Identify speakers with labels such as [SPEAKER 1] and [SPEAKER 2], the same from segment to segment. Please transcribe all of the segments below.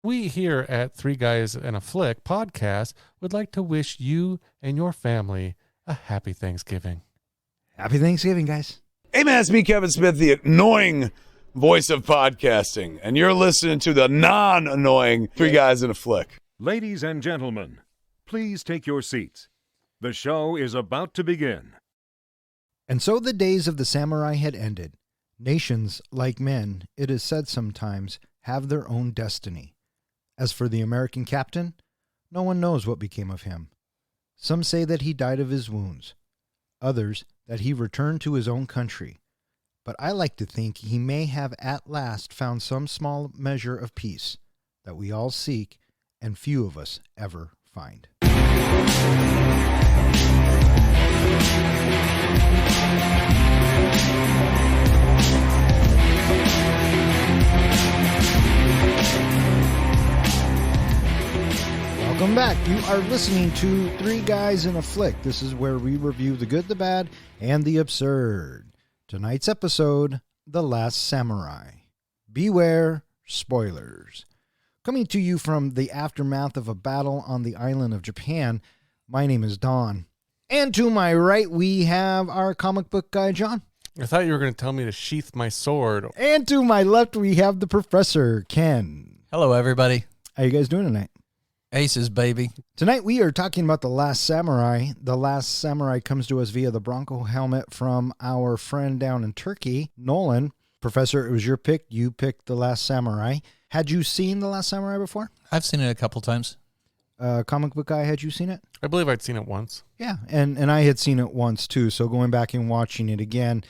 [SPEAKER 1] We here at Three Guys and a Flick podcast would like to wish you and your family a happy Thanksgiving.
[SPEAKER 2] Happy Thanksgiving, guys.
[SPEAKER 3] Hey man, it's me, Kevin Smith, the annoying voice of podcasting, and you're listening to the non-annoying Three Guys in a Flick.
[SPEAKER 4] Ladies and gentlemen, please take your seats. The show is about to begin.
[SPEAKER 2] And so the days of the samurai had ended. Nations, like men, it is said sometimes, have their own destiny. As for the American captain, no one knows what became of him. Some say that he died of his wounds. Others, that he returned to his own country. But I like to think he may have at last found some small measure of peace that we all seek and few of us ever find. Welcome back. You are listening to Three Guys in a Flick. This is where we review the good, the bad, and the absurd. Tonight's episode, The Last Samurai. Beware spoilers. Coming to you from the aftermath of a battle on the island of Japan, my name is Don. And to my right, we have our comic book guy, John.
[SPEAKER 1] I thought you were going to tell me to sheath my sword.
[SPEAKER 2] And to my left, we have the professor, Ken.
[SPEAKER 5] Hello, everybody.
[SPEAKER 2] How you guys doing tonight?
[SPEAKER 5] Aces, baby.
[SPEAKER 2] Tonight we are talking about The Last Samurai. The Last Samurai comes to us via the Bronco helmet from our friend down in Turkey, Nolan. Professor, it was your pick. You picked The Last Samurai. Had you seen The Last Samurai before?
[SPEAKER 5] I've seen it a couple times.
[SPEAKER 2] Comic book guy, had you seen it?
[SPEAKER 1] I believe I'd seen it once.
[SPEAKER 2] Yeah, and I had seen it once too. So going back and watching it again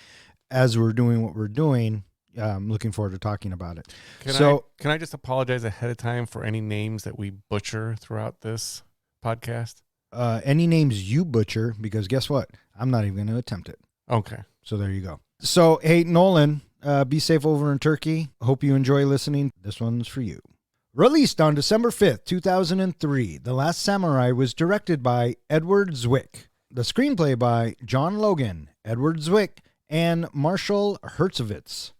[SPEAKER 2] as we're doing what we're doing, I'm looking forward to talking about it.
[SPEAKER 1] Can I just apologize ahead of time for any names that we butcher throughout this podcast?
[SPEAKER 2] Any names you butcher, because guess what? I'm not even going to attempt it.
[SPEAKER 1] Okay.
[SPEAKER 2] So there you go. So, hey, Nolan, be safe over in Turkey. Hope you enjoy listening. This one's for you. Released on December 5th, 2003, The Last Samurai was directed by Edward Zwick. The screenplay by John Logan, Edward Zwick, and Marshall Hertzovitz.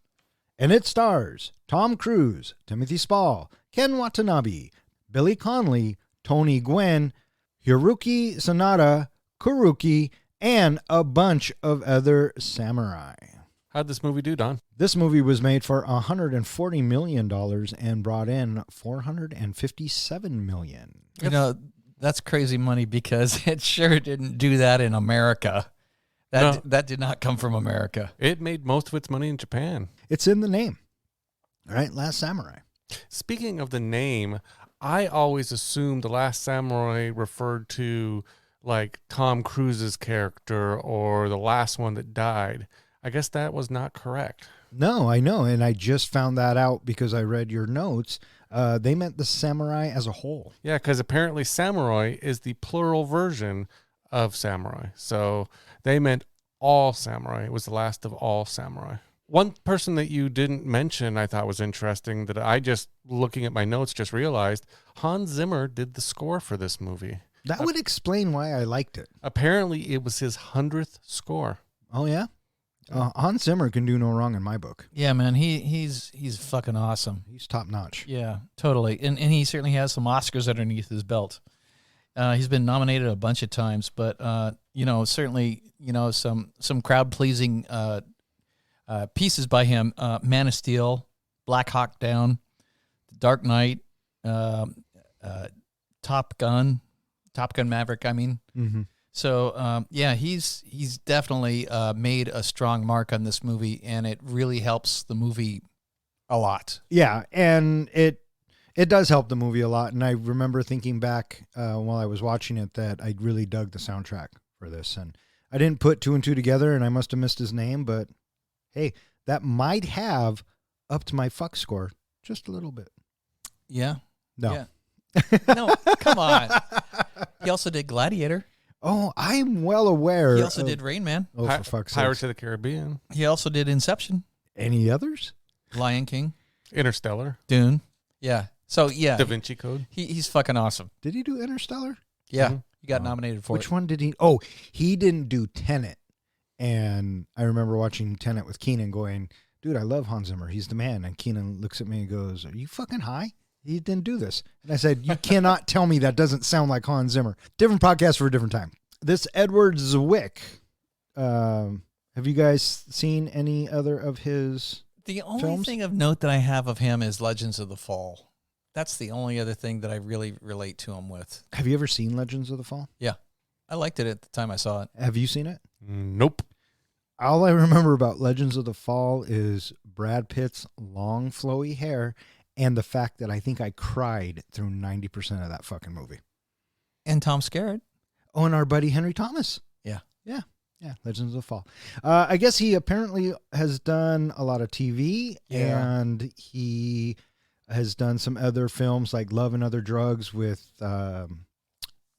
[SPEAKER 2] And it stars Tom Cruise, Timothy Spall, Ken Watanabe, Billy Connolly, Tony Gwynn, Hiroki Sanada, Kuruki, and a bunch of other samurai.
[SPEAKER 1] How'd this movie do, Don?
[SPEAKER 2] This movie was made for $140 million and brought in $457 million.
[SPEAKER 5] You know, that's crazy money because it sure didn't do that in America. That did not come from America.
[SPEAKER 1] It made most of its money in Japan.
[SPEAKER 2] It's in the name. All right, Last Samurai.
[SPEAKER 1] Speaking of the name, I always assumed The Last Samurai referred to like Tom Cruise's character or the last one that died. I guess that was not correct.
[SPEAKER 2] No, I know, and I just found that out because I read your notes. They meant the samurai as a whole.
[SPEAKER 1] Yeah, because apparently samurai is the plural version of samurai. So they meant all samurai. It was the last of all samurai. One person that you didn't mention I thought was interesting that I just, looking at my notes, just realized Hans Zimmer did the score for this movie.
[SPEAKER 2] That would explain why I liked it.
[SPEAKER 1] Apparently it was his 100th score.
[SPEAKER 2] Oh, yeah? Hans Zimmer can do no wrong in my book.
[SPEAKER 5] Yeah, man, he's fucking awesome.
[SPEAKER 2] He's top notch.
[SPEAKER 5] Yeah, totally. And he certainly has some Oscars underneath his belt. He's been nominated a bunch of times, but certainly, some crowd pleasing pieces by him. Man of Steel, Black Hawk Down, Dark Knight, Top Gun Maverick, I mean.
[SPEAKER 2] Mm-hmm.
[SPEAKER 5] So, he's definitely made a strong mark on this movie, and it really helps the movie a lot.
[SPEAKER 2] Yeah, and it does help the movie a lot. And I remember thinking back while I was watching it that I really dug the soundtrack for this. And I didn't put two and two together, and I must have missed his name. But, hey, that might have upped my fuck score just a little bit.
[SPEAKER 5] Yeah.
[SPEAKER 2] No.
[SPEAKER 5] Yeah. No, come on. He also did Gladiator.
[SPEAKER 2] Oh, I'm well aware.
[SPEAKER 5] He also did Rain Man.
[SPEAKER 2] Oh, for fuck's sake.
[SPEAKER 1] Pirates of the Caribbean.
[SPEAKER 5] He also did Inception.
[SPEAKER 2] Any others?
[SPEAKER 5] Lion King.
[SPEAKER 1] Interstellar.
[SPEAKER 5] Dune. Yeah. So, yeah.
[SPEAKER 1] Da Vinci Code.
[SPEAKER 5] He's fucking awesome.
[SPEAKER 2] Did he do Interstellar?
[SPEAKER 5] Yeah.
[SPEAKER 1] Mm-hmm.
[SPEAKER 5] He got nominated for it.
[SPEAKER 2] Which one did he? Oh, he didn't do Tenet. And I remember watching Tenet with Keenan going, dude, I love Hans Zimmer. He's the man. And Keenan looks at me and goes, are you fucking high? He didn't do this. And I said, you cannot tell me that doesn't sound like Hans Zimmer. Different podcast for a different time. This Edward Zwick, have you guys seen any other of his
[SPEAKER 5] The only
[SPEAKER 2] films?
[SPEAKER 5] thing of note that I have of him is Legends of the Fall. That's the only other thing that I really relate to him with.
[SPEAKER 2] Have you ever seen Legends of the Fall?
[SPEAKER 5] Yeah. I liked it at the time I saw it.
[SPEAKER 2] Have you seen it?
[SPEAKER 1] Nope.
[SPEAKER 2] All I remember about Legends of the Fall is Brad Pitt's long, flowy hair and the fact that I think I cried through 90% of that fucking movie.
[SPEAKER 5] And Tom Skerritt.
[SPEAKER 2] Oh, and our buddy Henry Thomas.
[SPEAKER 5] Yeah.
[SPEAKER 2] Yeah, Legends of the Fall. I guess he apparently has done a lot of TV, and he has done some other films like Love and Other Drugs with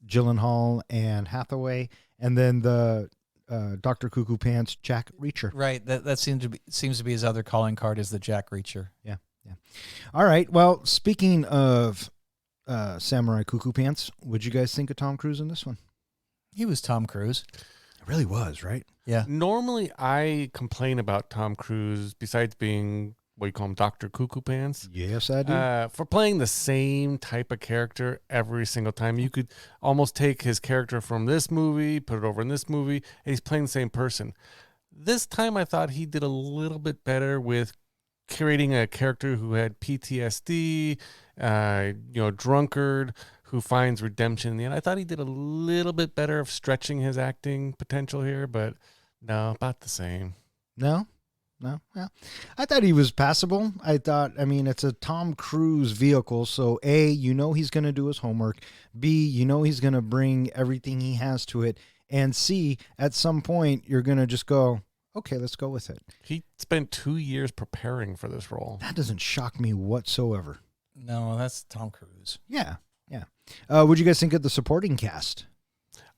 [SPEAKER 2] Gyllenhaal and Hathaway, and then the Dr. Cuckoo Pants Jack Reacher.
[SPEAKER 5] Right. That seems to be his other calling card is the Jack Reacher.
[SPEAKER 2] Yeah. All right. Well, speaking of Samurai Cuckoo Pants, what'd you guys think of Tom Cruise in this one?
[SPEAKER 5] He was Tom Cruise.
[SPEAKER 2] It really was, right?
[SPEAKER 5] Yeah.
[SPEAKER 1] Normally, I complain about Tom Cruise, besides being what you call him, Dr. Cuckoo Pants,
[SPEAKER 2] Yes, I do.
[SPEAKER 1] for playing the same type of character every single time. You could almost take his character from this movie, put it over in this movie, and he's playing the same person. This time, I thought he did a little bit better with creating a character who had PTSD, drunkard, who finds redemption in the end. I thought he did a little bit better of stretching his acting potential here, but no, about the same.
[SPEAKER 2] No. Yeah. I thought he was passable. It's a Tom Cruise vehicle. So A, he's going to do his homework. B, he's going to bring everything he has to it. And C, at some point, you're going to just go, okay, let's go with it.
[SPEAKER 1] He spent 2 years preparing for this role.
[SPEAKER 2] That doesn't shock me whatsoever.
[SPEAKER 5] No, that's Tom Cruise.
[SPEAKER 2] Yeah. What'd you guys think of the supporting cast?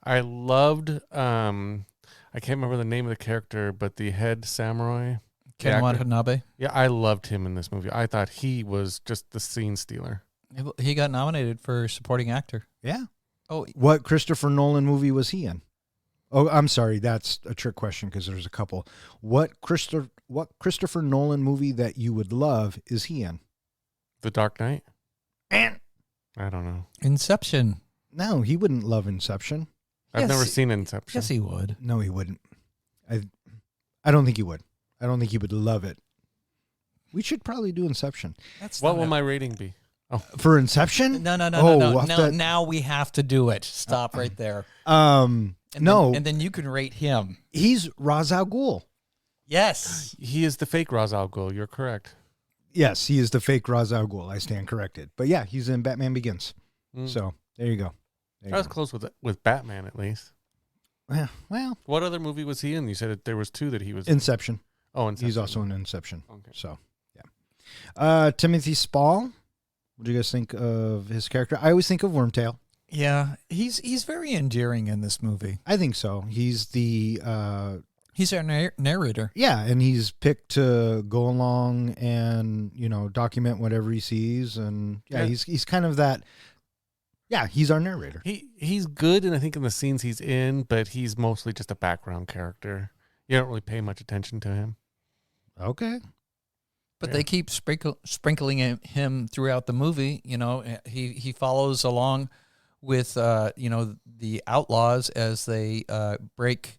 [SPEAKER 1] I loved, I can't remember the name of the character, but the head samurai.
[SPEAKER 5] Ken
[SPEAKER 1] actor.
[SPEAKER 5] Watanabe.
[SPEAKER 1] Yeah, I loved him in this movie. I thought he was just the scene stealer.
[SPEAKER 5] He got nominated for supporting actor.
[SPEAKER 2] Yeah.
[SPEAKER 5] Oh,
[SPEAKER 2] What Christopher Nolan movie was he in? Oh, I'm sorry. That's a trick question because there's a couple. What Christopher Nolan movie that you would love is he in?
[SPEAKER 1] The Dark Knight?
[SPEAKER 2] And
[SPEAKER 1] I don't know.
[SPEAKER 5] Inception.
[SPEAKER 2] no, he wouldn't love Inception.
[SPEAKER 1] I've
[SPEAKER 5] Yes,
[SPEAKER 1] never
[SPEAKER 5] he-
[SPEAKER 1] seen Inception.
[SPEAKER 5] Yes, he would.
[SPEAKER 2] No, he wouldn't. I don't think he would. I don't think he would love it. We should probably do Inception.
[SPEAKER 5] That's
[SPEAKER 1] What
[SPEAKER 5] not
[SPEAKER 1] will
[SPEAKER 5] a-
[SPEAKER 1] my rating be?
[SPEAKER 2] For Inception?
[SPEAKER 5] No.
[SPEAKER 2] Oh,
[SPEAKER 5] No.
[SPEAKER 2] we'll have to-
[SPEAKER 5] Now we have to do it. Stop right there.
[SPEAKER 2] No.
[SPEAKER 5] And then you can rate him.
[SPEAKER 2] He's Ra's al Ghul.
[SPEAKER 5] Yes.
[SPEAKER 1] He is the fake Ra's al Ghul. You're correct.
[SPEAKER 2] Yes, he is the fake Ra's al Ghul. I stand corrected. But yeah, he's in Batman Begins.
[SPEAKER 1] Mm.
[SPEAKER 2] So there you go. There you
[SPEAKER 1] I was
[SPEAKER 2] go.
[SPEAKER 1] close with Batman, at least.
[SPEAKER 2] Well,
[SPEAKER 1] What other movie was he in? You said that there was two that he was
[SPEAKER 2] Inception.
[SPEAKER 1] Oh, Inception.
[SPEAKER 2] He's also in Inception.
[SPEAKER 1] Okay.
[SPEAKER 2] So, yeah. Timothy Spall. What do you guys think of his character? I always think of Wormtail.
[SPEAKER 5] Yeah. He's very endearing in this movie.
[SPEAKER 2] I think so. He's the
[SPEAKER 5] He's our narrator.
[SPEAKER 2] yeah, and he's picked to go along and document whatever he sees, and
[SPEAKER 1] Yeah.
[SPEAKER 2] he's kind of that. Yeah, he's our narrator.
[SPEAKER 1] He's good, and I think in the scenes he's in, but he's mostly just a background character. You don't really pay much attention to him.
[SPEAKER 2] Okay.
[SPEAKER 5] But
[SPEAKER 1] Yeah.
[SPEAKER 5] they keep sprinkling him throughout the movie. He follows along with the outlaws as they break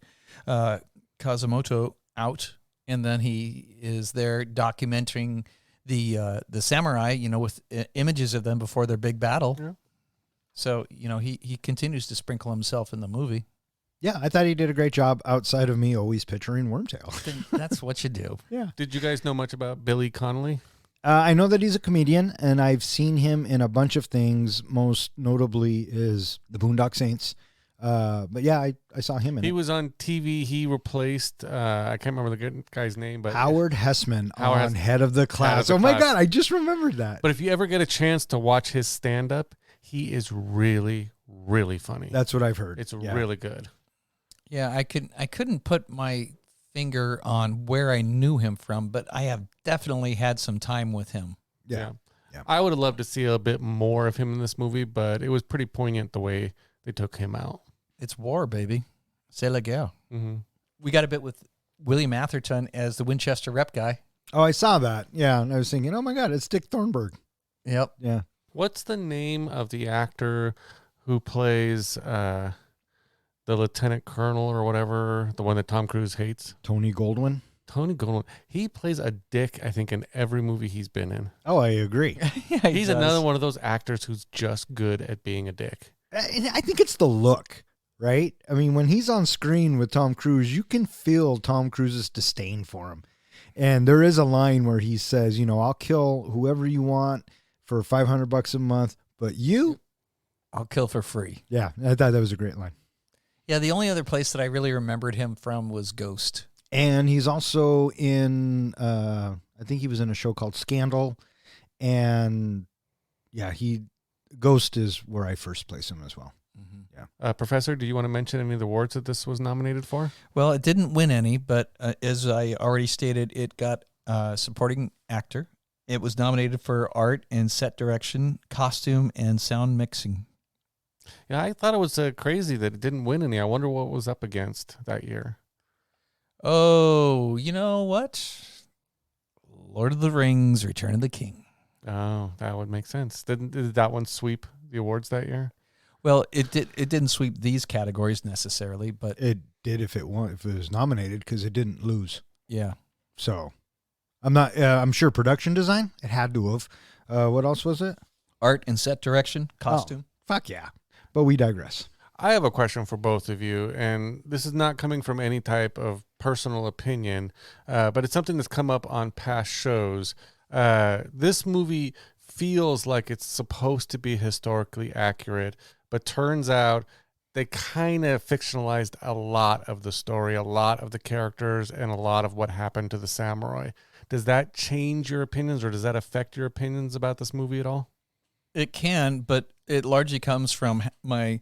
[SPEAKER 5] Kazumoto out, and then he is there documenting the samurai. With images of them before their big battle.
[SPEAKER 1] Yeah.
[SPEAKER 5] So he continues to sprinkle himself in the movie.
[SPEAKER 2] Yeah, I thought he did a great job outside of me always picturing Wormtail.
[SPEAKER 5] Then that's what you do.
[SPEAKER 2] Yeah.
[SPEAKER 1] Did you guys know much about Billy Connolly?
[SPEAKER 2] I know that he's a comedian, and I've seen him in a bunch of things. Most notably is the Boondock Saints. But yeah, I saw him in
[SPEAKER 1] He
[SPEAKER 2] it.
[SPEAKER 1] was on TV. He replaced, I can't remember the good guy's name, but
[SPEAKER 2] Howard Hessman
[SPEAKER 1] Howard
[SPEAKER 2] on
[SPEAKER 1] Hess-
[SPEAKER 2] Head of the Class.
[SPEAKER 1] the
[SPEAKER 2] Oh my
[SPEAKER 1] Class.
[SPEAKER 2] God, I just remembered that.
[SPEAKER 1] But if you ever get a chance to watch his stand-up, he is really, really funny.
[SPEAKER 2] That's what I've heard.
[SPEAKER 1] It's
[SPEAKER 2] Yeah.
[SPEAKER 1] really good.
[SPEAKER 5] Yeah, I couldn't put my finger on where I knew him from, but I have definitely had some time with him.
[SPEAKER 2] Yeah. Yeah.
[SPEAKER 1] I would have loved to see a bit more of him in this movie, but it was pretty poignant the way they took him out.
[SPEAKER 5] It's war, baby. C'est la guerre.
[SPEAKER 1] Mm-hmm.
[SPEAKER 5] We got a bit with William Atherton as the Winchester rep guy.
[SPEAKER 2] Oh, I saw that. Yeah, and I was thinking, oh my God, it's Dick Thornburg.
[SPEAKER 5] Yep.
[SPEAKER 2] Yeah.
[SPEAKER 1] What's the name of the actor who plays the lieutenant colonel or whatever, the one that Tom Cruise hates?
[SPEAKER 2] Tony Goldwyn.
[SPEAKER 1] Tony Goldwyn. He plays a dick, I think, in every movie he's been in.
[SPEAKER 2] Oh, I agree.
[SPEAKER 5] Yeah,
[SPEAKER 1] He's another one of those actors who's just good at being a dick.
[SPEAKER 2] And I think it's the look, right? I mean, when he's on screen with Tom Cruise, you can feel Tom Cruise's disdain for him. And there is a line where he says, you know, I'll kill whoever you want for $500 a month, but you,
[SPEAKER 5] I'll kill for free.
[SPEAKER 2] yeah, I thought that was a great line.
[SPEAKER 5] Yeah, the only other place that I really remembered him from was Ghost.
[SPEAKER 2] And he's also in, I think he was in a show called Scandal. And yeah, Ghost is where I first place him as well.
[SPEAKER 1] Professor, do you want to mention any of the awards that this was nominated for?
[SPEAKER 5] Well, it didn't win any, but as I already stated, it got supporting actor. It was nominated for art and set direction, costume, and sound mixing.
[SPEAKER 1] Yeah, I thought it was crazy that it didn't win any. I wonder what it was up against that year.
[SPEAKER 5] Oh, you know what? Lord of the Rings, Return of the King.
[SPEAKER 1] Oh, that would make sense. Did that one sweep the awards that year?
[SPEAKER 5] Well, it didn't sweep these categories necessarily, but
[SPEAKER 2] It did if it was nominated because it didn't lose.
[SPEAKER 5] yeah.
[SPEAKER 2] So I'm sure production design, it had to have. What else was it?
[SPEAKER 5] Art and set direction, costume.
[SPEAKER 2] Fuck yeah. But we digress.
[SPEAKER 1] I have a question for both of you, and this is not coming from any type of personal opinion, but it's something that's come up on past shows. This movie feels like it's supposed to be historically accurate, but turns out they kind of fictionalized a lot of the story, a lot of the characters, and a lot of what happened to the samurai. Does that change your opinions, or does that affect your opinions about this movie at all?
[SPEAKER 5] It can, but it largely comes from my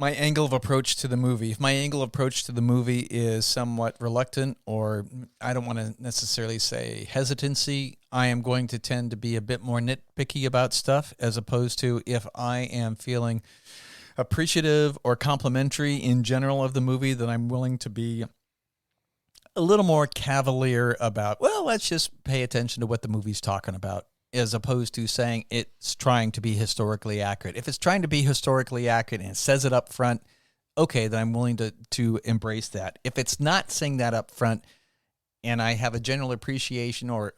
[SPEAKER 5] angle of approach to the movie. If my angle of approach to the movie is somewhat reluctant, or I don't want to necessarily say hesitancy, I am going to tend to be a bit more nitpicky about stuff, as opposed to if I am feeling appreciative or complimentary in general of the movie, then I'm willing to be a little more cavalier about, well, let's just pay attention to what the movie's talking about, as opposed to saying it's trying to be historically accurate. If it's trying to be historically accurate and it says it up front, okay, then I'm willing to embrace that. If it's not saying that up front and I have a general appreciation or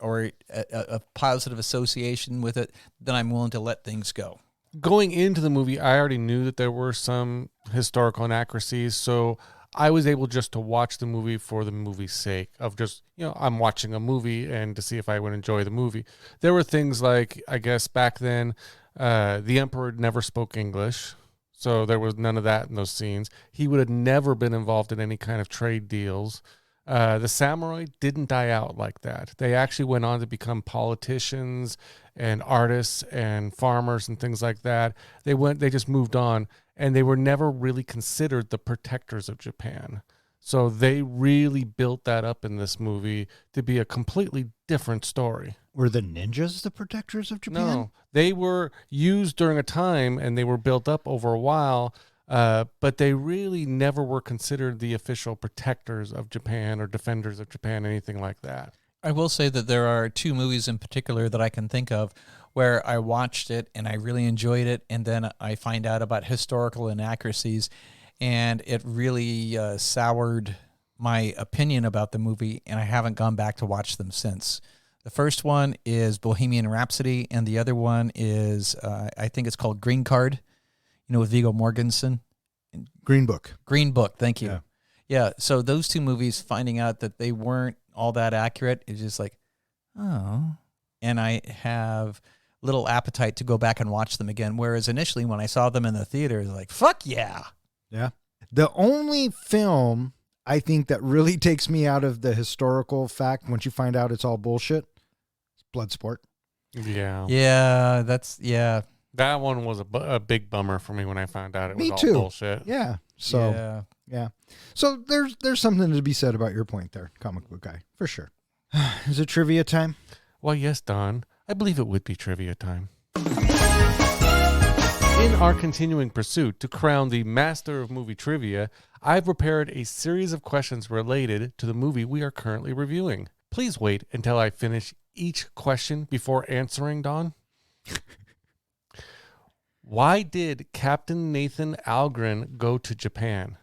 [SPEAKER 5] a positive association with it, then I'm willing to let things go.
[SPEAKER 1] Going into the movie, I already knew that there were some historical inaccuracies, so I was able just to watch the movie for the movie's sake of just, I'm watching a movie and to see if I would enjoy the movie. There were things like, I guess back then, the Emperor never spoke English, so there was none of that in those scenes. He would have never been involved in any kind of trade deals. The samurai didn't die out like that. They actually went on to become politicians and artists and farmers and things like that. They just moved on, and they were never really considered the protectors of Japan. So they really built that up in this movie to be a completely different story.
[SPEAKER 2] Were the ninjas the protectors of Japan?
[SPEAKER 1] No, they were used during a time and they were built up over a while, but they really never were considered the official protectors of Japan or defenders of Japan, anything like that.
[SPEAKER 5] I will say that there are two movies in particular that I can think of where I watched it and I really enjoyed it, and then I find out about historical inaccuracies, and it really soured my opinion about the movie, and I haven't gone back to watch them since. The first one is Bohemian Rhapsody, and the other one is, I think it's called Green Card, with Viggo Mortensen.
[SPEAKER 2] Green Book.
[SPEAKER 5] Green Book, thank you.
[SPEAKER 2] Yeah.
[SPEAKER 5] Yeah, so those two movies, finding out that they weren't all that accurate, is just like, oh. And I have little appetite to go back and watch them again. Whereas initially when I saw them in the theater, it was like, fuck yeah.
[SPEAKER 2] Yeah. The only film I think that really takes me out of the historical fact, once you find out it's all bullshit, is Bloodsport.
[SPEAKER 1] Yeah.
[SPEAKER 5] Yeah,
[SPEAKER 1] That one was a big bummer for me when I found out it was
[SPEAKER 2] Me
[SPEAKER 1] all
[SPEAKER 2] too.
[SPEAKER 1] bullshit.
[SPEAKER 2] Yeah. So, yeah. So there's something to be said about your point there, comic book guy, for sure. Is it trivia time?
[SPEAKER 1] Well, yes, Don. I believe it would be trivia time. In our continuing pursuit to crown the master of movie trivia, I've prepared a series of questions related to the movie we are currently reviewing. Please wait until I finish each question before answering, Don. Why did Captain Nathan Algren go to Japan?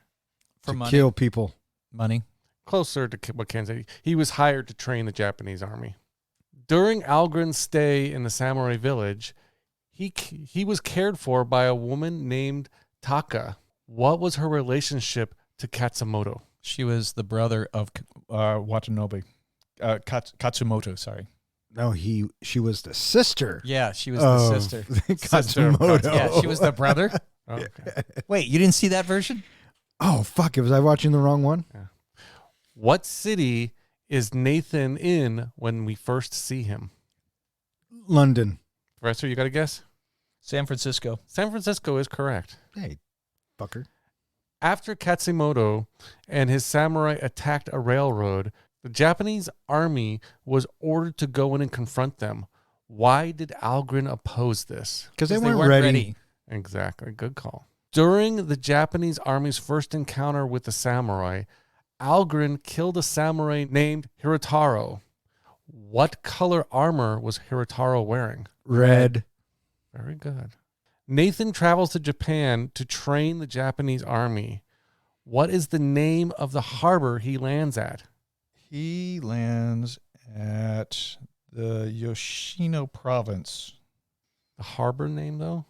[SPEAKER 5] For
[SPEAKER 2] To
[SPEAKER 5] money.
[SPEAKER 2] kill people.
[SPEAKER 5] Money.
[SPEAKER 1] Closer to what Ken said. He was hired to train the Japanese army. During Algren's stay in the samurai village, he was cared for by a woman named Taka. What was her relationship to Katsumoto?
[SPEAKER 5] She was the brother of Watanabe. Katsumoto, sorry.
[SPEAKER 2] No, she was the sister.
[SPEAKER 5] Yeah, she was the
[SPEAKER 2] of
[SPEAKER 5] sister.
[SPEAKER 2] Katsumoto.
[SPEAKER 5] Yeah, she was the brother.
[SPEAKER 1] Oh, okay.
[SPEAKER 5] Wait, you didn't see that version?
[SPEAKER 2] Oh, fuck. Was I watching the wrong one?
[SPEAKER 1] What city is Nathan in when we first see him?
[SPEAKER 2] London.
[SPEAKER 1] Professor, you got to guess?
[SPEAKER 5] San Francisco.
[SPEAKER 1] San Francisco is correct.
[SPEAKER 2] Hey, fucker.
[SPEAKER 1] After Katsumoto and his samurai attacked a railroad, the Japanese army was ordered to go in and confront them. Why did Algren oppose this?
[SPEAKER 2] Because they weren't ready.
[SPEAKER 1] Exactly. Good call. During the Japanese army's first encounter with the samurai, Algren killed a samurai named Hirotaro. What color armor was Hirotaro wearing?
[SPEAKER 2] Red.
[SPEAKER 1] Very good. Nathan travels to Japan to train the Japanese army. What is the name of the harbor he lands at?
[SPEAKER 5] He lands at the Yoshino province.
[SPEAKER 1] The harbor name, though?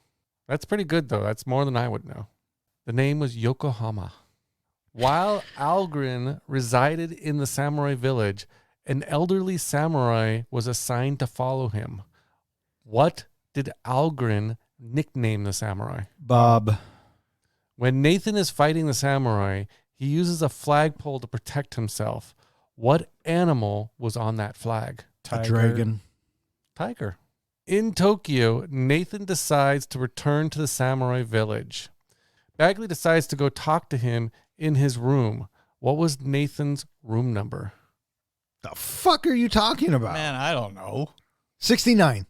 [SPEAKER 1] That's pretty good, though. That's more than I would know. The name was Yokohama. While Algren resided in the samurai village, an elderly samurai was assigned to follow him. What did Algren nickname the samurai?
[SPEAKER 2] Bob.
[SPEAKER 1] When Nathan is fighting the samurai, he uses a flagpole to protect himself. What animal was on that flag?
[SPEAKER 2] A dragon.
[SPEAKER 1] Tiger. In Tokyo, Nathan decides to return to the samurai village. Bagley decides to go talk to him in his room. What was Nathan's room number?
[SPEAKER 2] The fuck are you talking about?
[SPEAKER 5] Man, I don't know.
[SPEAKER 2] 69.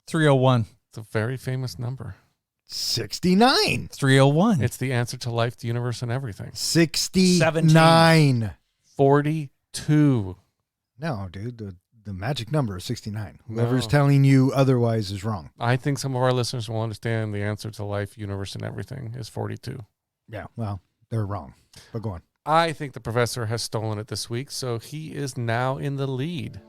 [SPEAKER 5] 301.
[SPEAKER 1] It's a very famous number.
[SPEAKER 2] 69.
[SPEAKER 5] 301.
[SPEAKER 1] It's the answer to life, the universe, and everything.
[SPEAKER 2] 69.
[SPEAKER 1] 42.
[SPEAKER 2] No, dude. The magic number is 69. Whoever's
[SPEAKER 1] No.
[SPEAKER 2] telling you otherwise is wrong.
[SPEAKER 1] I think some of our listeners will understand the answer to life, universe, and everything is 42.
[SPEAKER 2] Yeah, well, they're wrong. But go on.
[SPEAKER 1] I think the professor has stolen it this week, so he is now in the lead.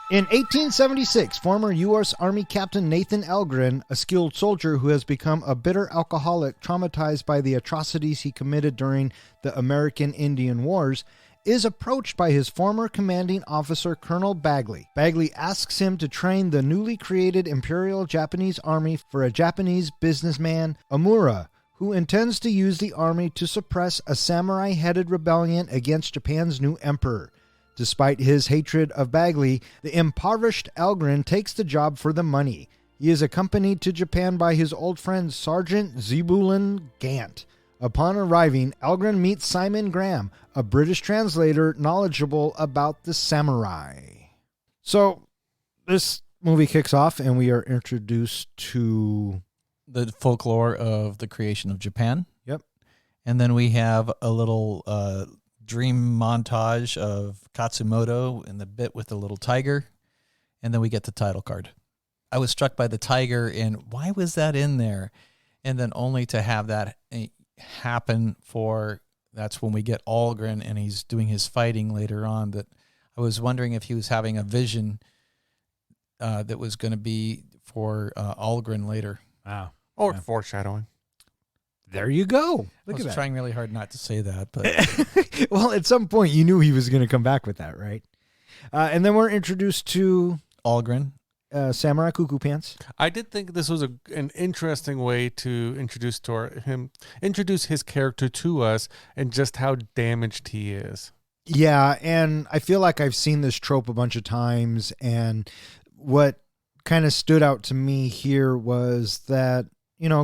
[SPEAKER 2] In 1876, former U.S. Army Captain Nathan Algren, a skilled soldier who has become a bitter alcoholic traumatized by the atrocities he committed during the American Indian Wars, is approached by his former commanding officer, Colonel Bagley. Bagley asks him to train the newly created Imperial Japanese Army for a Japanese businessman, Amura, who intends to use the army to suppress a samurai-headed rebellion against Japan's new emperor. Despite his hatred of Bagley, the impoverished Algren takes the job for the money. He is accompanied to Japan by his old friend Sergeant Zebulon Gant. Upon arriving, Algren meets Simon Graham, a British translator knowledgeable about the samurai. So, this movie kicks off and we are introduced to
[SPEAKER 5] the folklore of the creation of Japan.
[SPEAKER 2] Yep.
[SPEAKER 5] And then we have a little dream montage of Katsumoto and the bit with the little tiger. And then we get the title card. I was struck by the tiger and why was that in there? And then only to have that happen that's when we get Algren and he's doing his fighting later on, that I was wondering if he was having a vision that was going to be for Algren later.
[SPEAKER 2] Wow.
[SPEAKER 1] Or foreshadowing.
[SPEAKER 2] There you go.
[SPEAKER 5] I
[SPEAKER 2] Look
[SPEAKER 5] was
[SPEAKER 2] at that.
[SPEAKER 5] trying really hard not to say that, but
[SPEAKER 2] Well, at some point you knew he was going to come back with that, right? And then we're introduced to
[SPEAKER 5] Algren.
[SPEAKER 2] Samurai Cuckoo Pants.
[SPEAKER 1] I did think this was an interesting way to introduce his character to us and just how damaged he is.
[SPEAKER 2] Yeah, and I feel like I've seen this trope a bunch of times, and what kind of stood out to me here was that,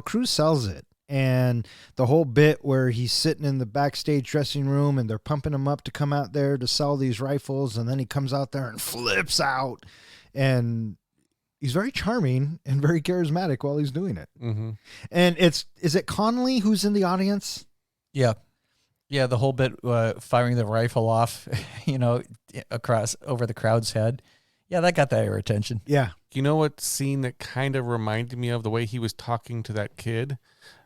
[SPEAKER 2] Cruise sells it. And the whole bit where he's sitting in the backstage dressing room and they're pumping him up to come out there to sell these rifles, and then he comes out there and flips out. And he's very charming and very charismatic while he's doing it.
[SPEAKER 1] Mm-hmm.
[SPEAKER 2] And is it Connolly who's in the audience?
[SPEAKER 5] Yeah. Yeah, the whole bit firing the rifle off, across over the crowd's head. Yeah, that got their attention.
[SPEAKER 2] Yeah.
[SPEAKER 1] You know what scene that kind of reminded me of the way he was talking to that kid?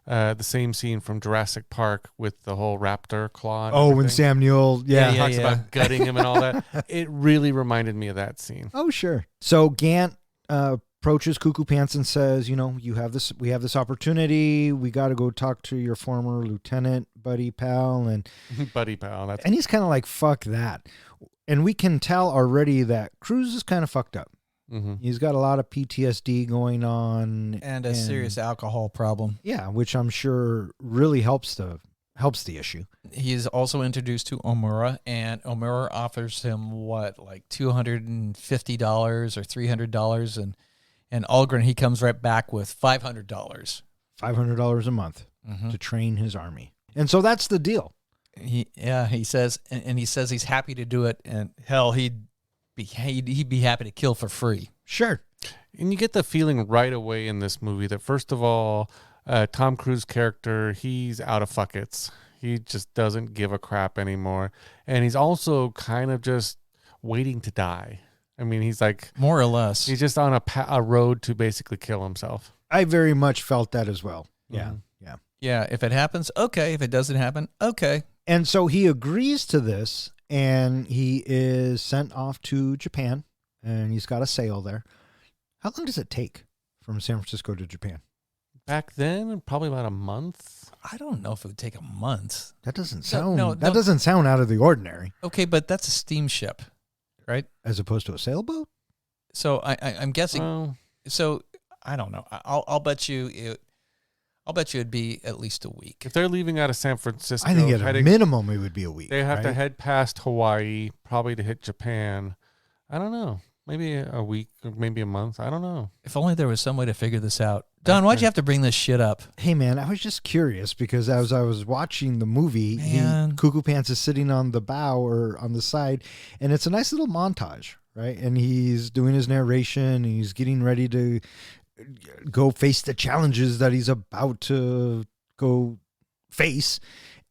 [SPEAKER 1] The same scene from Jurassic Park with the whole raptor claw. And
[SPEAKER 2] Oh, when
[SPEAKER 1] everything.
[SPEAKER 2] Sam Neill, yeah.
[SPEAKER 1] He talks about gutting him and all that. It really reminded me of that scene.
[SPEAKER 2] Oh, sure. So Gant approaches Cuckoo Pants and says, we have this opportunity. We got to go talk to your former lieutenant, buddy pal. And
[SPEAKER 1] Buddy pal.
[SPEAKER 2] and he's kind of like, fuck that. And we can tell already that Cruz is kind of fucked up.
[SPEAKER 1] Mm-hmm.
[SPEAKER 2] He's got a lot of PTSD going on.
[SPEAKER 5] And a serious alcohol problem.
[SPEAKER 2] Yeah, which I'm sure really helps the issue.
[SPEAKER 5] He is also introduced to Omura, and Omura offers him like $250 or $300, and Algren, he comes right back with $500.
[SPEAKER 2] $500 a month to train his army. And so that's the deal.
[SPEAKER 5] He says, and he says he's happy to do it, and hell, he'd be happy to kill for free.
[SPEAKER 2] Sure.
[SPEAKER 1] And you get the feeling right away in this movie that, first of all, Tom Cruise's character, he's out of fuckets. He just doesn't give a crap anymore. And he's also kind of just waiting to die. I mean, he's like...
[SPEAKER 5] More or less.
[SPEAKER 1] He's just on a road to basically kill himself.
[SPEAKER 2] I very much felt that as well. Yeah,
[SPEAKER 1] Mhm.
[SPEAKER 2] yeah.
[SPEAKER 5] Yeah, if it happens, okay. If it doesn't happen, okay.
[SPEAKER 2] And so he agrees to this, and he is sent off to Japan, and he's got a sail there. How long does it take from San Francisco to Japan?
[SPEAKER 1] Back then, probably about a month.
[SPEAKER 5] I don't know if it would take a month.
[SPEAKER 2] That doesn't sound
[SPEAKER 5] no.
[SPEAKER 2] doesn't sound out of the ordinary.
[SPEAKER 5] Okay, but that's a steamship, right?
[SPEAKER 2] As opposed to a sailboat?
[SPEAKER 5] So I'm guessing.
[SPEAKER 1] Well,
[SPEAKER 5] So I don't know. I'll bet you it'd be at least a week.
[SPEAKER 1] if they're leaving out of San Francisco,
[SPEAKER 2] I think at a
[SPEAKER 1] heading-
[SPEAKER 2] minimum it would be a week.
[SPEAKER 1] they have to
[SPEAKER 2] right?
[SPEAKER 1] head past Hawaii, probably to hit Japan. I don't know. Maybe a week or maybe a month. I don't know.
[SPEAKER 5] If only there was some way to figure this out. Don, why'd you have to bring this shit up?
[SPEAKER 2] Hey man, I was just curious because as I was watching the movie,
[SPEAKER 5] Man.
[SPEAKER 2] Cuckoo Pants is sitting on the bow or on the side, and it's a nice little montage, right? And he's doing his narration, and he's getting ready to go face the challenges that he's about to go face.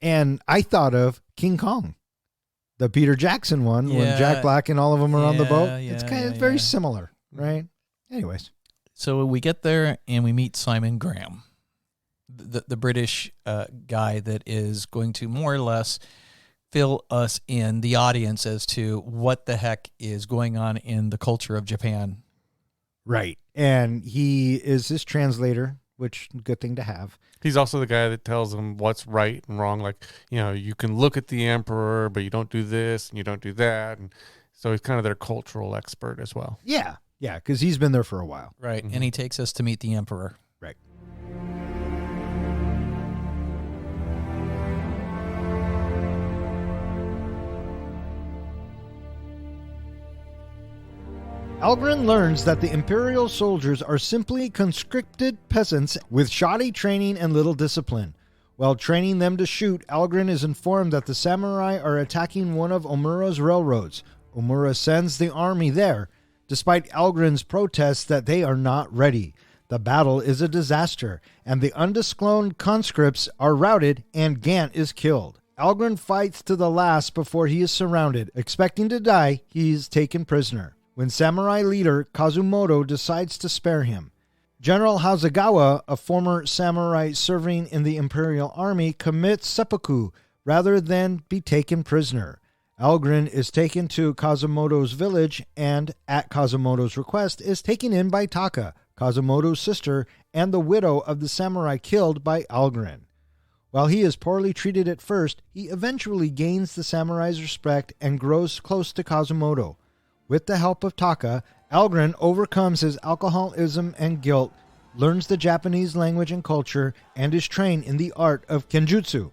[SPEAKER 2] And I thought of King Kong, the Peter Jackson one, when
[SPEAKER 5] Yeah.
[SPEAKER 2] Jack Black and all of them are on the boat.
[SPEAKER 5] Yeah,
[SPEAKER 2] It's
[SPEAKER 5] yeah,
[SPEAKER 2] kind of
[SPEAKER 5] yeah,
[SPEAKER 2] very
[SPEAKER 5] yeah.
[SPEAKER 2] similar, right? Anyways.
[SPEAKER 5] So we get there and we meet Simon Graham, the British guy that is going to more or less fill us in, the audience, as to what the heck is going on in the culture of Japan.
[SPEAKER 2] Right. And he is his translator, which good thing to have.
[SPEAKER 1] He's also the guy that tells them what's right and wrong. Like, you can look at the emperor, but you don't do this and you don't do that. And so he's kind of their cultural expert as well.
[SPEAKER 2] Yeah. Yeah, because he's been there for a while.
[SPEAKER 5] Right.
[SPEAKER 1] Mhm.
[SPEAKER 5] And he takes us to meet the emperor.
[SPEAKER 2] Right. Algren learns that the Imperial soldiers are simply conscripted peasants with shoddy training and little discipline. While training them to shoot, Algren is informed that the samurai are attacking one of Omura's railroads. Omura sends the army there, despite Algren's protests that they are not ready. The battle is a disaster, and the undisclosed conscripts are routed and Gant is killed. Algren fights to the last before he is surrounded. Expecting to die, he is taken prisoner, when samurai leader Kazumoto decides to spare him. General Hasegawa, a former samurai serving in the Imperial Army, commits seppuku rather than be taken prisoner. Algren is taken to Kazumoto's village and, at Kazumoto's request, is taken in by Taka, Kazumoto's sister, and the widow of the samurai killed by Algren. While he is poorly treated at first, he eventually gains the samurai's respect and grows close to Kazumoto. With the help of Taka, Algren overcomes his alcoholism and guilt, learns the Japanese language and culture, and is trained in the art of kenjutsu.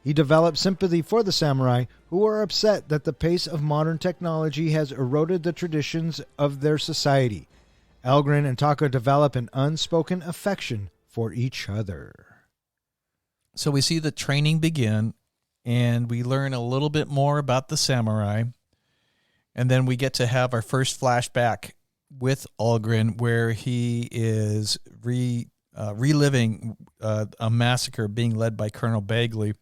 [SPEAKER 2] He develops sympathy for the samurai, who are upset that the pace of modern technology has eroded the traditions of their society. Algren and Taka develop an unspoken affection for each other.
[SPEAKER 5] So we see the training begin, and we learn a little bit more about the samurai. And then we get to have our first flashback with Algren, where he is reliving a massacre being led by Colonel Bagley.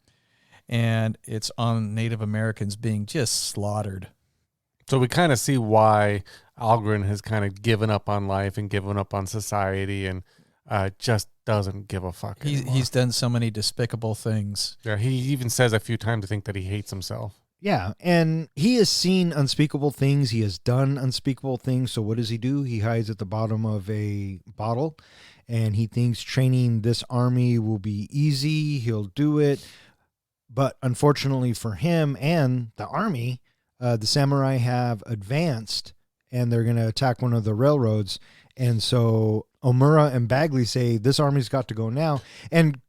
[SPEAKER 5] and it's on Native Americans being just slaughtered.
[SPEAKER 1] So we kind of see why Algren has kind of given up on life and given up on society and just doesn't give a fuck anymore.
[SPEAKER 5] He's done so many despicable things.
[SPEAKER 1] Yeah, he even says a few times, I think, that he hates himself.
[SPEAKER 2] Yeah, and he has seen unspeakable things. He has done unspeakable things. So what does he do? He hides at the bottom of a bottle, and he thinks training this army will be easy. He'll do it. But unfortunately for him and the army, the samurai have advanced, and they're going to attack one of the railroads. And so Omura and Bagley say, this army's got to go now. And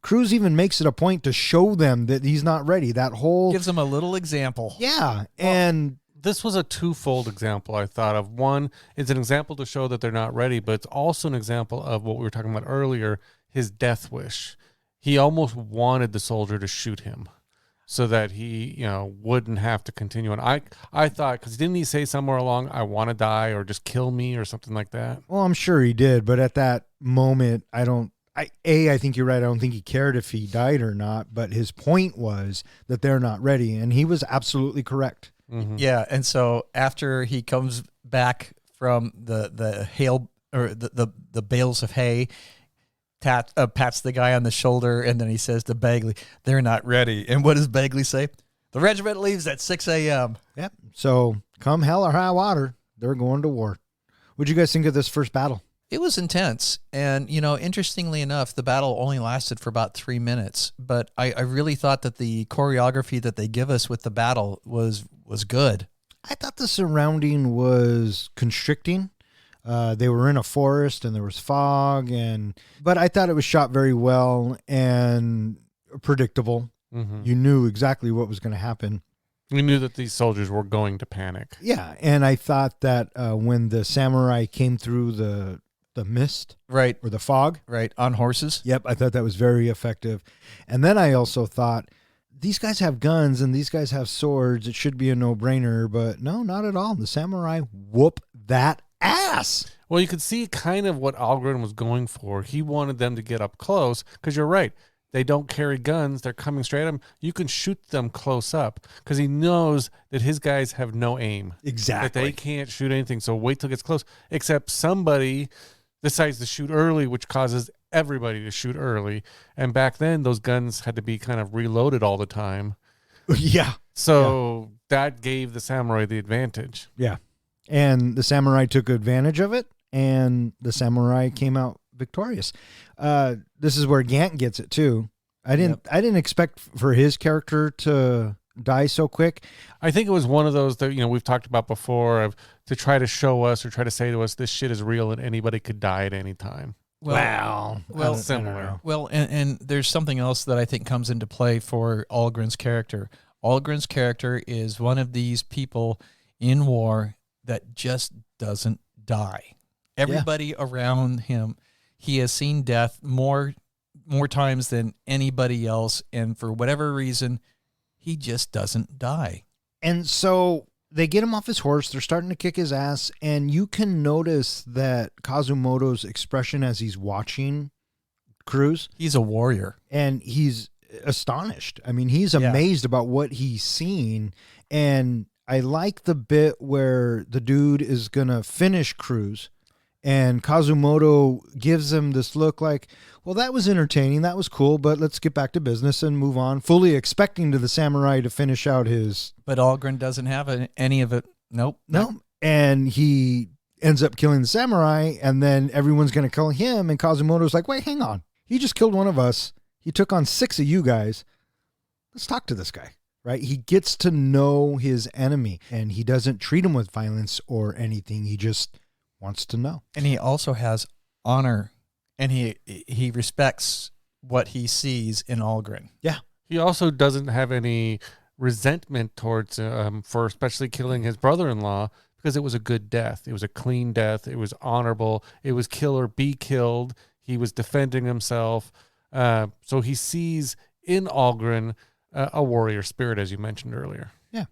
[SPEAKER 2] Cruz even makes it a point to show them that he's not ready. That whole...
[SPEAKER 5] Gives them a little example.
[SPEAKER 2] Yeah, and...
[SPEAKER 1] This was a twofold example I thought of. One, it's an example to show that they're not ready, but it's also an example of what we were talking about earlier, his death wish. He almost wanted the soldier to shoot him so that he, wouldn't have to continue. And I thought, because didn't he say somewhere along, I want to die or just kill me or something like that?
[SPEAKER 2] Well, I'm sure he did, but at that moment, I think you're right. I don't think he cared if he died or not, but his point was that they're not ready, and he was absolutely correct.
[SPEAKER 1] Mm-hmm.
[SPEAKER 5] Yeah, and so after he comes back from the hail or the bales of hay, pats the guy on the shoulder, and then he says to Bagley, "They're not ready." And what does Bagley say? The regiment leaves at 6 a.m.
[SPEAKER 2] Yep. So come hell or high water, they're going to war. What'd you guys think of this first battle?
[SPEAKER 5] It was intense. And, interestingly enough, the battle only lasted for about 3 minutes. But I really thought that the choreography that they give us with the battle was good.
[SPEAKER 2] I thought the surrounding was constricting. They were in a forest and there was fog, but I thought it was shot very well and predictable.
[SPEAKER 1] Mm-hmm.
[SPEAKER 2] You knew exactly what was going to happen.
[SPEAKER 1] We knew that these soldiers were going to panic.
[SPEAKER 2] Yeah, and I thought that when the samurai came through the mist,
[SPEAKER 5] right,
[SPEAKER 2] or the fog,
[SPEAKER 5] right, on horses.
[SPEAKER 2] Yep, I thought that was very effective. And then I also thought, these guys have guns and these guys have swords. It should be a no-brainer, but no, not at all. The samurai whoop that ass.
[SPEAKER 1] Well, you could see kind of what Algren was going for. He wanted them to get up close, because you're right. They don't carry guns. They're coming straight at him. You can shoot them close up, because he knows that his guys have no aim.
[SPEAKER 2] Exactly.
[SPEAKER 1] That they can't shoot anything. So wait till it gets close, except somebody decides to shoot early, which causes everybody to shoot early. And back then, those guns had to be kind of reloaded all the time.
[SPEAKER 2] Yeah.
[SPEAKER 1] So that gave the samurai the advantage.
[SPEAKER 2] Yeah. And the samurai took advantage of it, and the samurai came out victorious. This is where Gant gets it too. I didn't expect for his character to die so quick.
[SPEAKER 1] I think it was one of those that we've talked about before, of to try to show us or try to say to us this shit is real and anybody could die at any time.
[SPEAKER 2] Well,
[SPEAKER 1] similar.
[SPEAKER 5] Well, and there's something else that I think comes into play for Algren's character. Algren's character is one of these people in war that just doesn't die. Everybody around him, he has seen death more times than anybody else, and for whatever reason, he just doesn't die.
[SPEAKER 2] And so they get him off his horse. They're starting to kick his ass, and you can notice that Kazumoto's expression as he's watching Cruz.
[SPEAKER 5] He's a warrior,
[SPEAKER 2] and he's astonished. I mean, he's amazed about what he's seen, and I like the bit where the dude is gonna finish Cruz, and Kazumoto gives him this look like, well, that was entertaining, that was cool, but let's get back to business and move on, fully expecting the samurai to finish out his...
[SPEAKER 5] But Algren doesn't have any of it. Nope.
[SPEAKER 2] No. And he ends up killing the samurai, and then everyone's going to kill him, and Kazumoto's like, wait, hang on. He just killed one of us. He took on 6 of you guys. Let's talk to this guy, right? He gets to know his enemy, and he doesn't treat him with violence or anything. He just wants to know.
[SPEAKER 5] And he also has honor, and he respects what he sees in Algren.
[SPEAKER 2] Yeah.
[SPEAKER 1] He also doesn't have any resentment towards for especially killing his brother-in-law, because it was a good death. It was a clean death. It was honorable. It was kill or be killed. He was defending himself. So he sees in Algren a warrior spirit, as you mentioned earlier.
[SPEAKER 2] Yeah.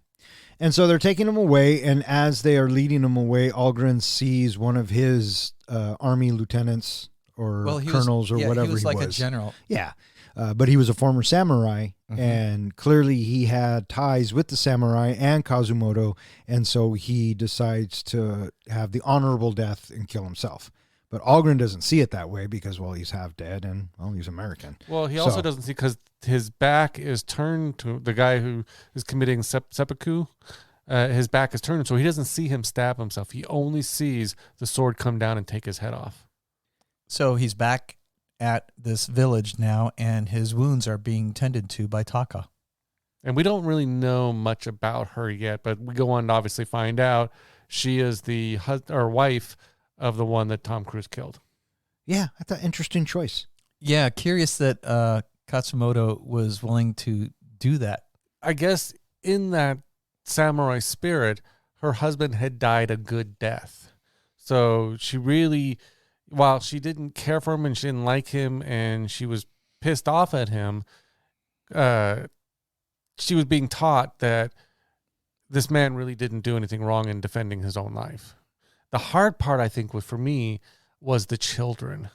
[SPEAKER 2] And so they're taking him away, and as they are leading him away, Algren sees one of his army lieutenants or colonels or whatever he was.
[SPEAKER 5] He was like a general.
[SPEAKER 2] Yeah. But he was a former samurai, and clearly he had ties with the samurai and Kazumoto, and so he decides to have the honorable death and kill himself. But Algren doesn't see it that way because, well, he's half dead and, well, he's American.
[SPEAKER 1] Well, he also doesn't see, because his back is turned to the guy who is committing seppuku. His back is turned, so he doesn't see him stab himself. He only sees the sword come down and take his head off.
[SPEAKER 5] So he's back at this village now, and his wounds are being tended to by Taka.
[SPEAKER 1] And we don't really know much about her yet, but we go on to obviously find out she is the wife of the one that Tom Cruise killed.
[SPEAKER 2] Yeah, I thought interesting choice.
[SPEAKER 5] Yeah, curious that Katsumoto was willing to do that.
[SPEAKER 1] I guess in that samurai spirit, her husband had died a good death. So she really, while she didn't care for him and she didn't like him and she was pissed off at him, she was being taught that this man really didn't do anything wrong in defending his own life. The hard part, I think, for me, was the children.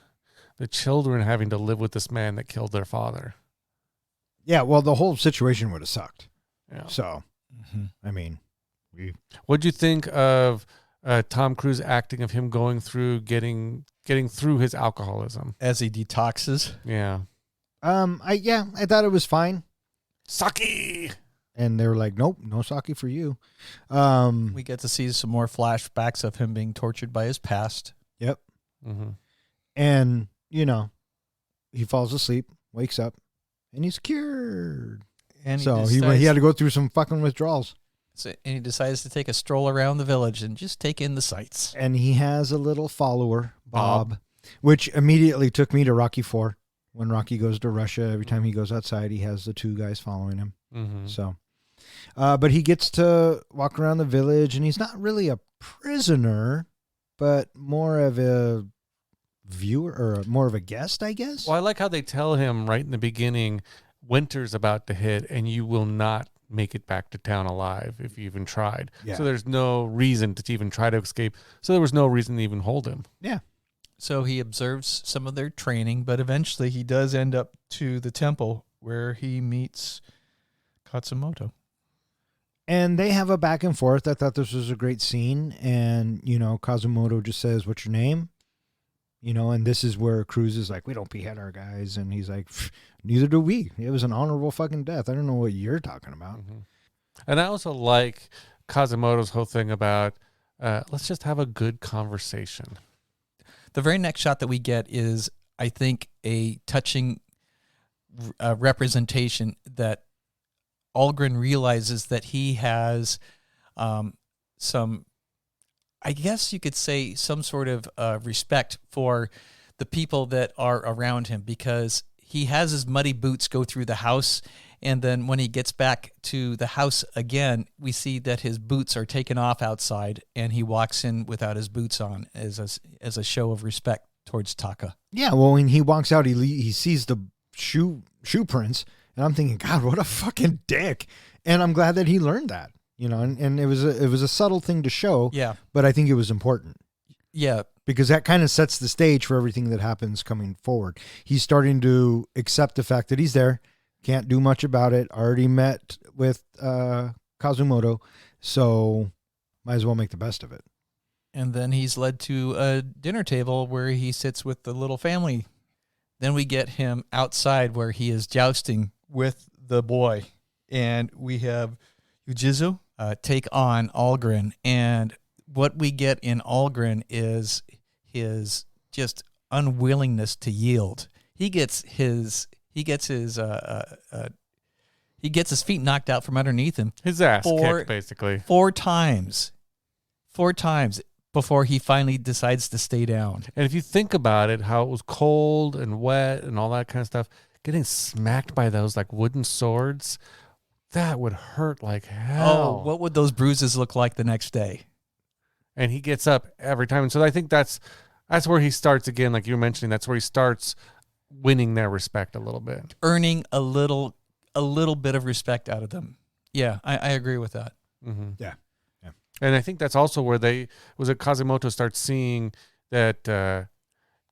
[SPEAKER 1] The children having to live with this man that killed their father.
[SPEAKER 2] Yeah, well, the whole situation would have sucked.
[SPEAKER 1] Yeah.
[SPEAKER 2] So, I mean,
[SPEAKER 1] what'd you think of Tom Cruise acting, of him going through getting through his alcoholism
[SPEAKER 5] as he detoxes?
[SPEAKER 1] Yeah.
[SPEAKER 2] I thought it was fine.
[SPEAKER 1] Sake.
[SPEAKER 2] And they were like, nope, no sake for you.
[SPEAKER 5] We get to see some more flashbacks of him being tortured by his past.
[SPEAKER 2] Yep.
[SPEAKER 1] Mm-hmm.
[SPEAKER 2] And, he falls asleep, wakes up, and he's cured. And so he had to go through some fucking withdrawals.
[SPEAKER 5] And he decides to take a stroll around the village and just take in the sights.
[SPEAKER 2] And he has a little follower, Bob, which immediately took me to Rocky IV. When Rocky goes to Russia, every time he goes outside, he has the two guys following him.
[SPEAKER 1] Mm-hmm.
[SPEAKER 2] So, but he gets to walk around the village, and he's not really a prisoner, but more of a viewer or more of a guest, I guess.
[SPEAKER 1] Well, I like how they tell him right in the beginning, winter's about to hit, and you will not make it back to town alive if you even tried. Yeah. So there's no reason to even try to escape. So there was no reason to even hold him.
[SPEAKER 2] Yeah.
[SPEAKER 5] So he observes some of their training, but eventually he does end up to the temple where he meets Katsumoto.
[SPEAKER 2] And they have a back and forth. I thought this was a great scene. And, Kazumoto just says, "What's your name?" And this is where Cruz is like, "We don't behead our guys." And he's like, "Neither do we. It was an honorable fucking death. I don't know what you're talking about."
[SPEAKER 1] Mm-hmm. And I also like Kazumoto's whole thing about, let's just have a good conversation.
[SPEAKER 5] The very next shot that we get is, I think, a touching representation that Algren realizes that he has some, I guess you could say, some sort of respect for the people that are around him, because he has his muddy boots go through the house, and then when he gets back to the house again, we see that his boots are taken off outside, and he walks in without his boots on as a show of respect towards Taka.
[SPEAKER 2] Yeah, well, when he walks out, he sees the shoe prints, and I'm thinking, God, what a fucking dick. And I'm glad that he learned that, and it was a subtle thing to show.
[SPEAKER 5] Yeah.
[SPEAKER 2] But I think it was important.
[SPEAKER 5] Yeah.
[SPEAKER 2] Because that kind of sets the stage for everything that happens coming forward. He's starting to accept the fact that he's there, can't do much about it, already met with Kazumoto, so might as well make the best of it.
[SPEAKER 5] And then he's led to a dinner table where he sits with the little family. Then we get him outside where he is jousting with the boy. And we have Yujizu take on Algren. And what we get in Algren is his just unwillingness to yield. He gets his feet knocked out from underneath him.
[SPEAKER 1] His ass kicked, basically.
[SPEAKER 5] 4 times before he finally decides to stay down.
[SPEAKER 1] And if you think about it, how it was cold and wet and all that kind of stuff, getting smacked by those like wooden swords, that would hurt like hell.
[SPEAKER 5] Oh, what would those bruises look like the next day?
[SPEAKER 1] And he gets up every time. And so I think that's where he starts again, like you were mentioning, that's where he starts winning their respect a little bit.
[SPEAKER 5] Earning a little bit of respect out of them. Yeah, I agree with that.
[SPEAKER 1] Mm-hmm.
[SPEAKER 2] Yeah.
[SPEAKER 1] And I think that's also where Kazumoto starts seeing that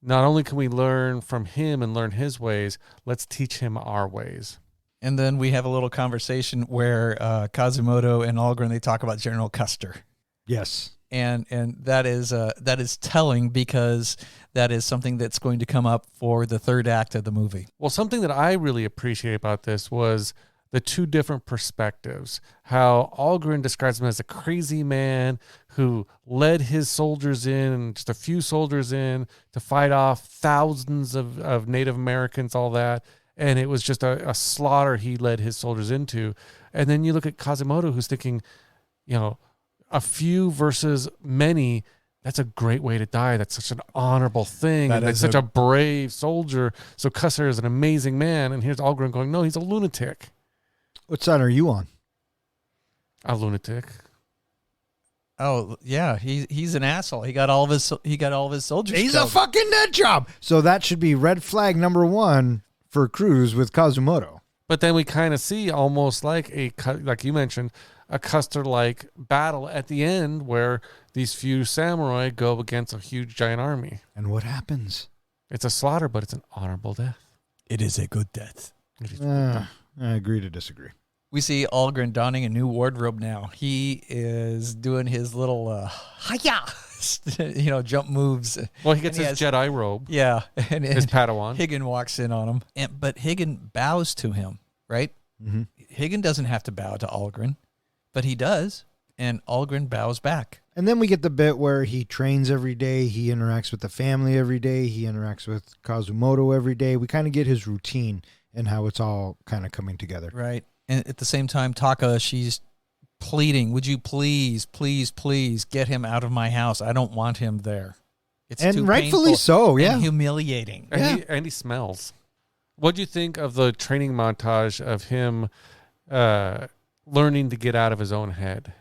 [SPEAKER 1] not only can we learn from him and learn his ways, let's teach him our ways.
[SPEAKER 5] And then we have a little conversation where Kazumoto and Algren, they talk about General Custer.
[SPEAKER 2] Yes.
[SPEAKER 5] And that is telling, because that is something that's going to come up for the third act of the movie.
[SPEAKER 1] Well, something that I really appreciate about this was the two different perspectives. How Algren describes him as a crazy man who led his soldiers in, just a few soldiers in, to fight off thousands of Native Americans, all that. And it was just a slaughter he led his soldiers into. And then you look at Kazumoto, who's thinking, a few versus many. That's a great way to die. That's such an honorable thing. That's such a brave soldier. So Custer is an amazing man. And here's Algren going, no, he's a lunatic.
[SPEAKER 2] What side are you on?
[SPEAKER 1] A lunatic.
[SPEAKER 5] Oh yeah, he's an asshole. He got all of his soldiers.
[SPEAKER 2] He's
[SPEAKER 5] killed.
[SPEAKER 2] a fucking nut job. So that should be red flag number 1 for Cruz with Kazumoto.
[SPEAKER 1] But then we kind of see almost like like you mentioned, a Custer-like battle at the end where these few samurai go against a huge giant army.
[SPEAKER 2] And what happens?
[SPEAKER 1] It's a slaughter, but it's an honorable death.
[SPEAKER 5] It is a good death.
[SPEAKER 2] I agree to disagree.
[SPEAKER 5] We see Algren donning a new wardrobe now. He is doing his little hiya, jump moves.
[SPEAKER 1] Well, he gets his Jedi robe.
[SPEAKER 5] Yeah, and
[SPEAKER 1] His Padawan.
[SPEAKER 5] Higgin walks in on him, but Higgin bows to him, right?
[SPEAKER 2] Mm-hmm.
[SPEAKER 5] Higgin doesn't have to bow to Algren, but he does, and Algren bows back.
[SPEAKER 2] And then we get the bit where he trains every day. He interacts with the family every day. He interacts with Kazumoto every day. We kind of get his routine and how it's all kind of coming together.
[SPEAKER 5] Right. And at the same time, Taka, she's pleading, would you please, please, please get him out of my house? I don't want him there. It's
[SPEAKER 2] And
[SPEAKER 5] too
[SPEAKER 2] rightfully
[SPEAKER 5] painful
[SPEAKER 2] so, yeah.
[SPEAKER 5] and humiliating.
[SPEAKER 1] And he smells. What do you think of the training montage of him learning to get out of his own head?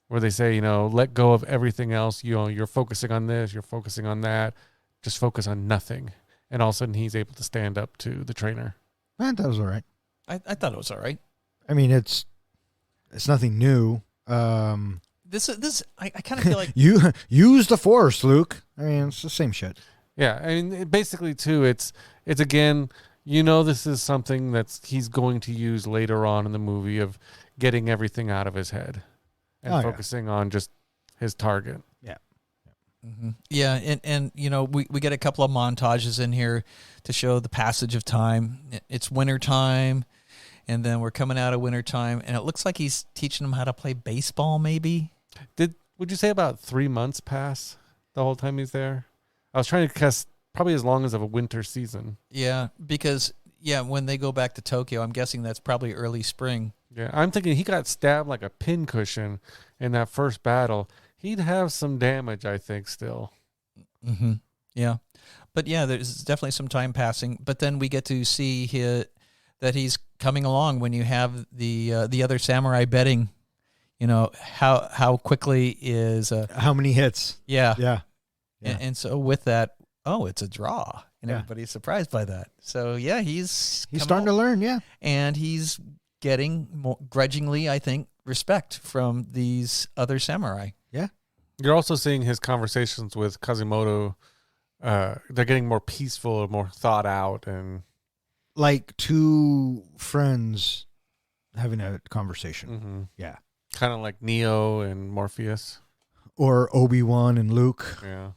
[SPEAKER 1] Where they say, let go of everything else. You're focusing on this, you're focusing on that. Just focus on nothing. And all of a sudden he's able to stand up to the trainer.
[SPEAKER 2] That was all right.
[SPEAKER 5] I thought it was all right.
[SPEAKER 2] I mean, it's nothing new.
[SPEAKER 5] This I kind of feel like
[SPEAKER 2] You use the Force, Luke. I mean, it's the same shit.
[SPEAKER 1] Yeah, I mean, basically too, it's again, this is something that he's going to use later on in the movie of getting everything out of his head and focusing on just his target.
[SPEAKER 2] Yeah.
[SPEAKER 5] Mm-hmm. Yeah, and we get a couple of montages in here to show the passage of time. It's winter time, and then we're coming out of winter time, and it looks like he's teaching them how to play baseball. Maybe
[SPEAKER 1] Would you say about 3 months pass the whole time he's there? I was trying to guess probably as long as of a winter season.
[SPEAKER 5] Yeah, because when they go back to Tokyo, I'm guessing that's probably early spring.
[SPEAKER 1] Yeah, I'm thinking he got stabbed like a pincushion in that first battle. He'd have some damage, I think, still.
[SPEAKER 5] Mm-hmm. Yeah. But there's definitely some time passing. But then we get to see that he's coming along when you have the other samurai betting, how quickly is...
[SPEAKER 2] How many hits?
[SPEAKER 5] Yeah.
[SPEAKER 2] Yeah.
[SPEAKER 5] And so with that, it's a draw. And everybody's surprised by that. So, he's
[SPEAKER 2] starting to learn, yeah.
[SPEAKER 5] And he's getting, more grudgingly, I think, respect from these other samurai.
[SPEAKER 2] Yeah.
[SPEAKER 1] You're also seeing his conversations with Kazumoto. They're getting more peaceful, more thought out, and
[SPEAKER 2] like two friends having a conversation.
[SPEAKER 1] mm-hmm.
[SPEAKER 2] Yeah.
[SPEAKER 1] Kind of like Neo and Morpheus.
[SPEAKER 2] Or Obi-Wan and Luke.
[SPEAKER 1] Yeah.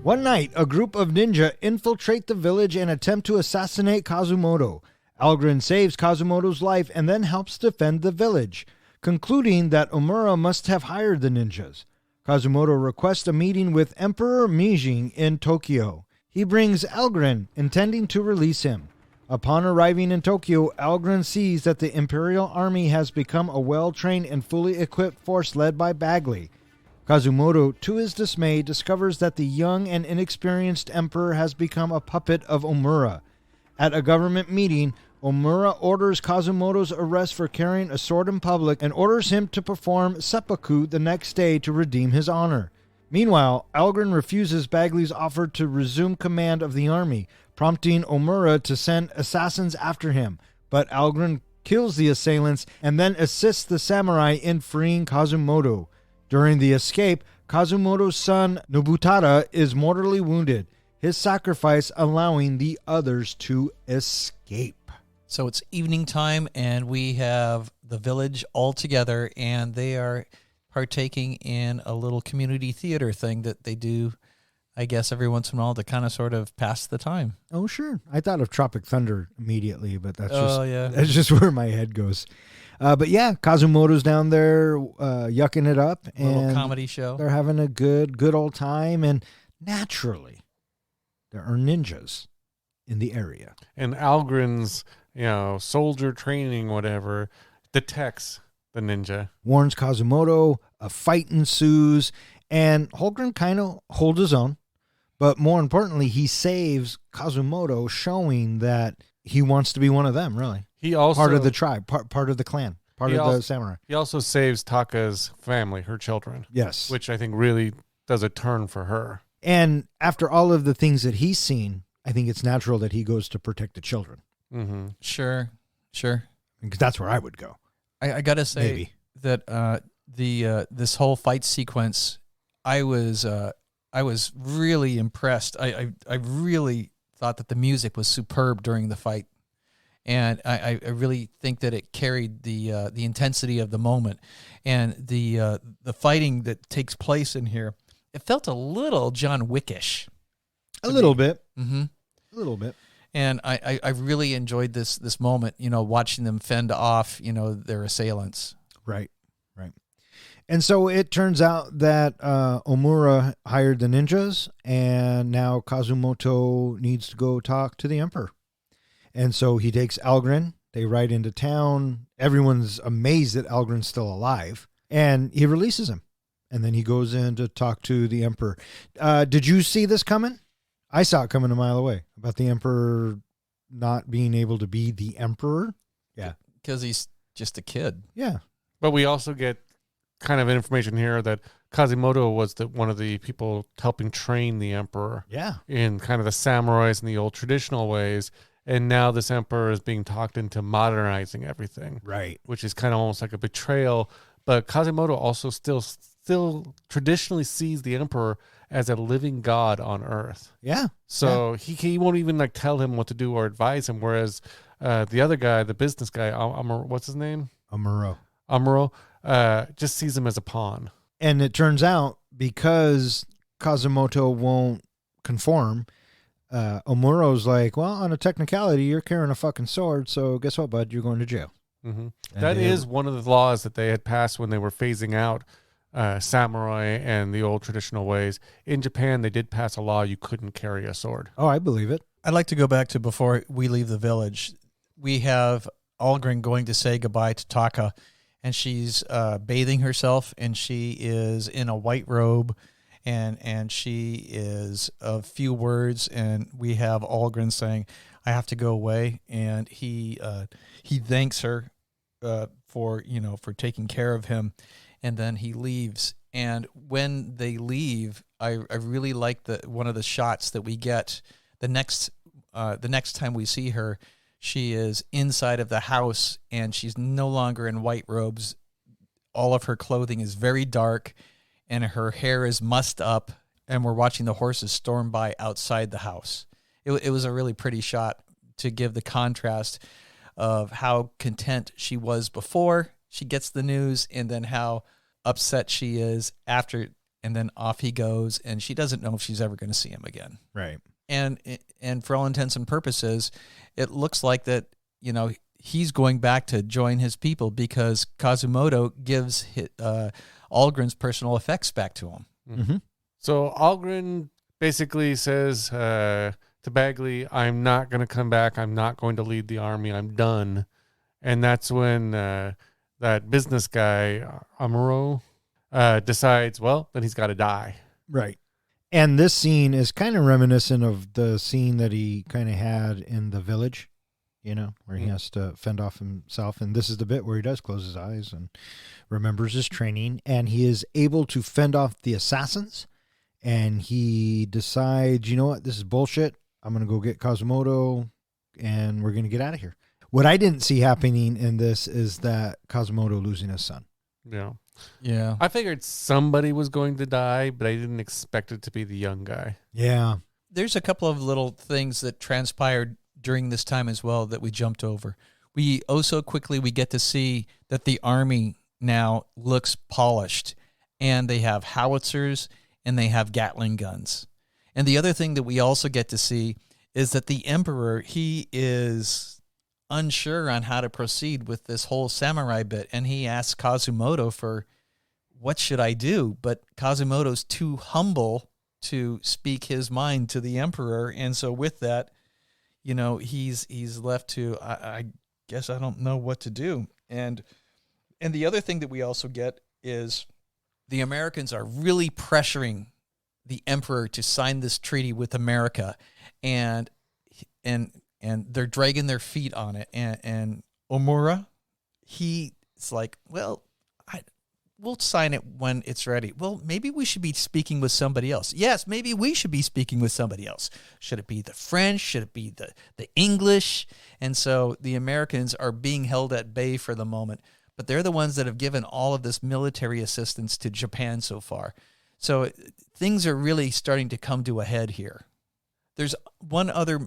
[SPEAKER 2] One night, a group of ninja infiltrate the village and attempt to assassinate Kazumoto. Algren saves Kazumoto's life and then helps defend the village, concluding that Omura must have hired the ninjas. Kazumoto requests a meeting with Emperor Meijing in Tokyo. He brings Algren, intending to release him. Upon arriving in Tokyo, Algren sees that the Imperial Army has become a well-trained and fully equipped force led by Bagley. Kazumoto, to his dismay, discovers that the young and inexperienced emperor has become a puppet of Omura. At a government meeting, Omura orders Kazumoto's arrest for carrying a sword in public and orders him to perform seppuku the next day to redeem his honor. Meanwhile, Algren refuses Bagley's offer to resume command of the army, prompting Omura to send assassins after him. But Algren kills the assailants and then assists the samurai in freeing Kazumoto. During the escape, Kazumoto's son Nobutada is mortally wounded, his sacrifice allowing the others to escape.
[SPEAKER 5] So it's evening time, and we have the village all together, and they are partaking in a little community theater thing that they do, I guess, every once in a while to kind of sort of pass the time.
[SPEAKER 2] Oh, sure. I thought of Tropic Thunder immediately, but that's
[SPEAKER 5] Yeah.
[SPEAKER 2] that's just where my head goes. But yeah, Kazumoto's down there yucking it up,
[SPEAKER 5] A little
[SPEAKER 2] and
[SPEAKER 5] comedy show.
[SPEAKER 2] they're having a good old time. And naturally, there are ninjas in the area.
[SPEAKER 1] And Algren's, soldier training, whatever, detects the ninja.
[SPEAKER 2] Warns Kazumoto, a fight ensues, and Holgren kind of holds his own. But more importantly, he saves Kazumoto, showing that he wants to be one of them, really.
[SPEAKER 1] He also
[SPEAKER 2] Part of the tribe, part of the clan, part of the samurai.
[SPEAKER 1] He also saves Taka's family, her children,
[SPEAKER 2] Yes.
[SPEAKER 1] which I think really does a turn for her.
[SPEAKER 2] And after all of the things that he's seen, I think it's natural that he goes to protect the children.
[SPEAKER 1] Mm-hmm.
[SPEAKER 5] Sure.
[SPEAKER 2] Because that's where I would go.
[SPEAKER 5] I gotta say
[SPEAKER 2] Maybe.
[SPEAKER 5] that this whole fight sequence, I was really impressed. I really thought that the music was superb during the fight, and I really think that it carried the intensity of the moment, and the fighting that takes place in here. It felt a little John Wickish.
[SPEAKER 2] A little bit.
[SPEAKER 5] Mm-hmm.
[SPEAKER 2] A little bit.
[SPEAKER 5] And I really enjoyed this moment, watching them fend off, their assailants.
[SPEAKER 2] Right. And so it turns out that Omura hired the ninjas, and now Kazumoto needs to go talk to the emperor. And so he takes Algren. They ride into town. Everyone's amazed that Algren's still alive, and he releases him. And then he goes in to talk to the emperor. Did you see this coming? I saw it coming a mile away about the emperor not being able to be the emperor. Yeah.
[SPEAKER 5] Because he's just a kid.
[SPEAKER 2] Yeah.
[SPEAKER 1] But we also get kind of information here that Kazumoto was one of the people helping train the emperor
[SPEAKER 2] Yeah.
[SPEAKER 1] in kind of the samurais and the old traditional ways. And now this emperor is being talked into modernizing everything,
[SPEAKER 2] Right.
[SPEAKER 1] which is kind of almost like a betrayal. But Kazumoto also still traditionally sees the emperor as a living god on earth.
[SPEAKER 2] Yeah.
[SPEAKER 1] So he won't even like tell him what to do or advise him. Whereas the other guy, the business guy, what's his name?
[SPEAKER 2] Amuro.
[SPEAKER 1] Amuro, just sees him as a pawn.
[SPEAKER 2] And it turns out because Kazumoto won't conform, Omuro's like, well, on a technicality, you're carrying a fucking sword, so guess what, bud? You're going to jail.
[SPEAKER 1] Mm-hmm.
[SPEAKER 2] And
[SPEAKER 1] That
[SPEAKER 2] they-
[SPEAKER 1] is one of the laws that they had passed when they were phasing out samurai and the old traditional ways. In Japan, they did pass a law you couldn't carry a sword.
[SPEAKER 2] Oh, I believe it.
[SPEAKER 5] I'd like to go back to before we leave the village. We have Algren going to say goodbye to Taka, and she's bathing herself, and she is in a white robe, and she is of few words, and we have Algren saying, "I have to go away," and he thanks her for taking care of him, and then he leaves. And when they leave, I really like one of the shots that we get the next time we see her. She is inside of the house, and she's no longer in white robes. All of her clothing is very dark, and her hair is mussed up, and we're watching the horses storm by outside the house. It was a really pretty shot to give the contrast of how content she was before she gets the news, and then how upset she is after, and then off he goes, and she doesn't know if she's ever going to see him again.
[SPEAKER 2] Right.
[SPEAKER 5] And for all intents and purposes, it looks like that, he's going back to join his people because Kazumoto gives Algren's personal effects back to him.
[SPEAKER 2] Mm-hmm.
[SPEAKER 1] So Algren basically says to Bagley, I'm not going to come back. I'm not going to lead the army. I'm done. And that's when that business guy, Amuro, decides, well, then he's got to die.
[SPEAKER 2] Right. And this scene is kind of reminiscent of the scene that he kind of had in the village, where he has to fend off himself. And this is the bit where he does close his eyes and remembers his training, and he is able to fend off the assassins. And he decides, you know what, this is bullshit. I'm going to go get Kazimoto, and we're going to get out of here. What I didn't see happening in this is that Kazimoto losing his son.
[SPEAKER 1] Yeah.
[SPEAKER 5] Yeah.
[SPEAKER 1] I figured somebody was going to die, but I didn't expect it to be the young guy.
[SPEAKER 2] Yeah.
[SPEAKER 5] There's a couple of little things that transpired during this time as well that we jumped over. We so quickly we get to see that the army now looks polished, and they have howitzers and they have Gatling guns. And the other thing that we also get to see is that the Emperor, he is unsure on how to proceed with this whole samurai bit, and he asks Kazimoto for, what should I do? But Kazimoto's too humble to speak his mind to the Emperor, and so with that, you know, he's left to, I guess I don't know what to do. And the other thing that we also get is the Americans are really pressuring the Emperor to sign this treaty with America, and they're dragging their feet on it. And Omura, he's like, well, we'll sign it when it's ready. Well, maybe we should be speaking with somebody else. Yes, maybe we should be speaking with somebody else. Should it be the French? Should it be the English? And so the Americans are being held at bay for the moment, but they're the ones that have given all of this military assistance to Japan so far. So things are really starting to come to a head here. There's one other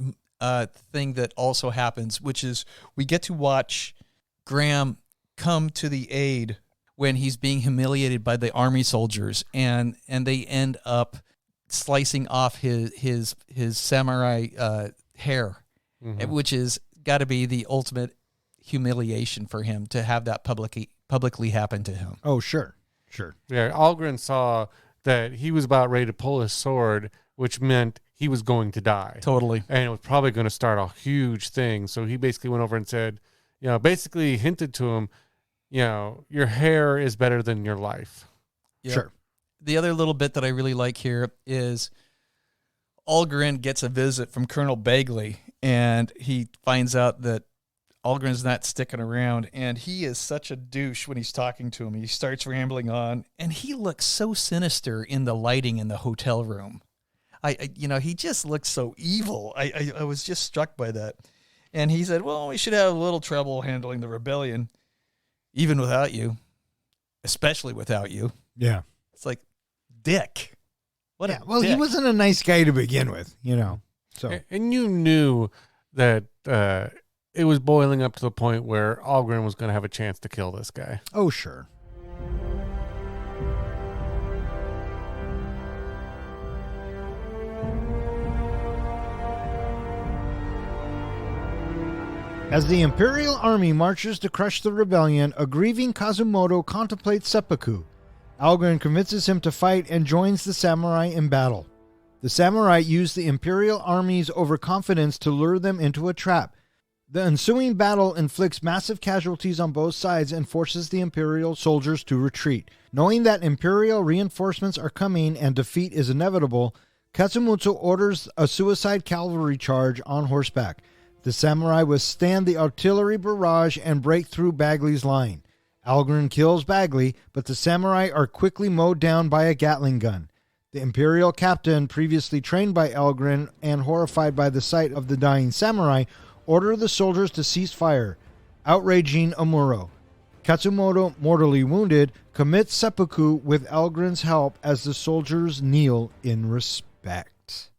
[SPEAKER 5] thing that also happens, which is we get to watch Graham come to the aid when he's being humiliated by the army soldiers, and they end up slicing off his samurai hair, which is got to be the ultimate humiliation for him to have that publicly happen to him.
[SPEAKER 2] Oh, sure.
[SPEAKER 1] Yeah, Algren saw that he was about ready to pull his sword, which meant he was going to die.
[SPEAKER 5] Totally.
[SPEAKER 1] And it was probably going to start a huge thing. So he basically went over and said, basically hinted to him, your hair is better than your life.
[SPEAKER 5] Yep.
[SPEAKER 2] Sure.
[SPEAKER 5] The other little bit that I really like here is Algren gets a visit from Colonel Bagley, and he finds out that Algren's not sticking around, and he is such a douche when he's talking to him. He starts rambling on, and he looks so sinister in the lighting in the hotel room. He just looks so evil. I was just struck by that. And he said, well, we should have a little trouble handling the rebellion, even without you, especially without you.
[SPEAKER 2] Yeah.
[SPEAKER 5] It's like, dick. What a
[SPEAKER 2] Well,
[SPEAKER 5] dick.
[SPEAKER 2] he wasn't a nice guy to begin with, So
[SPEAKER 1] And you knew that it was boiling up to the point where Algren was going to have a chance to kill this guy.
[SPEAKER 2] Oh, sure. As the Imperial Army marches to crush the rebellion, a grieving Kazimoto contemplates seppuku. Algren convinces him to fight and joins the samurai in battle. The samurai use the Imperial Army's overconfidence to lure them into a trap. The ensuing battle inflicts massive casualties on both sides and forces the Imperial soldiers to retreat. Knowing that Imperial reinforcements are coming and defeat is inevitable, Katsumitsu orders a suicide cavalry charge on horseback. The samurai withstand the artillery barrage and break through Bagley's line. Algren kills Bagley, but the samurai are quickly mowed down by a Gatling gun. The Imperial captain, previously trained by Algren and horrified by the sight of the dying samurai, order the soldiers to cease fire, outraging Amuro. Katsumoto, mortally wounded, commits seppuku with Algren's help as the soldiers kneel in respect.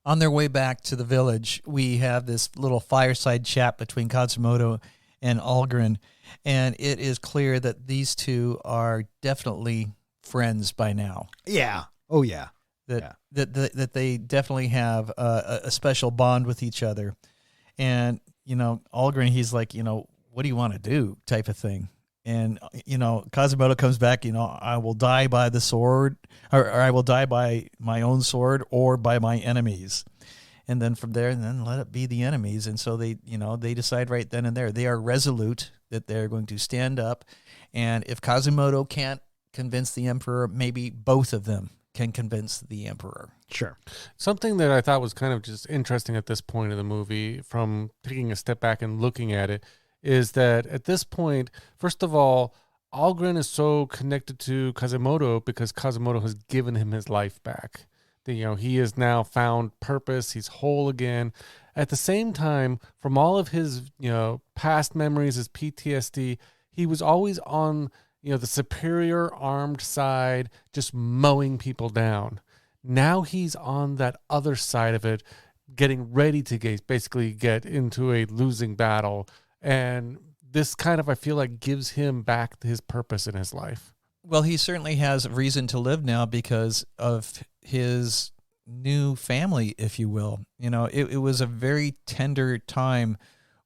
[SPEAKER 5] On their way back to the village, we have this little fireside chat between Katsumoto and Algren, and it is clear that these two are definitely friends by now.
[SPEAKER 2] Yeah. Oh, yeah.
[SPEAKER 5] That they definitely have a special bond with each other. And, Algren, he's like, what do you want to do type of thing. And, Kazimoto comes back, I will die by the sword, or I will die by my own sword or by my enemies. And then from there, and then let it be the enemies. And so they decide right then and there. They are resolute that they're going to stand up. And if Kazimoto can't convince the Emperor, maybe both of them can convince the Emperor.
[SPEAKER 2] Sure.
[SPEAKER 1] Something that I thought was kind of just interesting at this point of the movie, from taking a step back and looking at it, is that at this point, first of all, Algren is so connected to Kazimoto because Kazimoto has given him his life back. he has now found purpose. He's whole again. At the same time, from all of his, past memories, his PTSD, he was always on, the superior armed side, just mowing people down. Now he's on that other side of it, getting ready to basically get into a losing battle. And this kind of, I feel like, gives him back his purpose in his life.
[SPEAKER 5] Well, he certainly has reason to live now because of his new family, if you will. It was a very tender time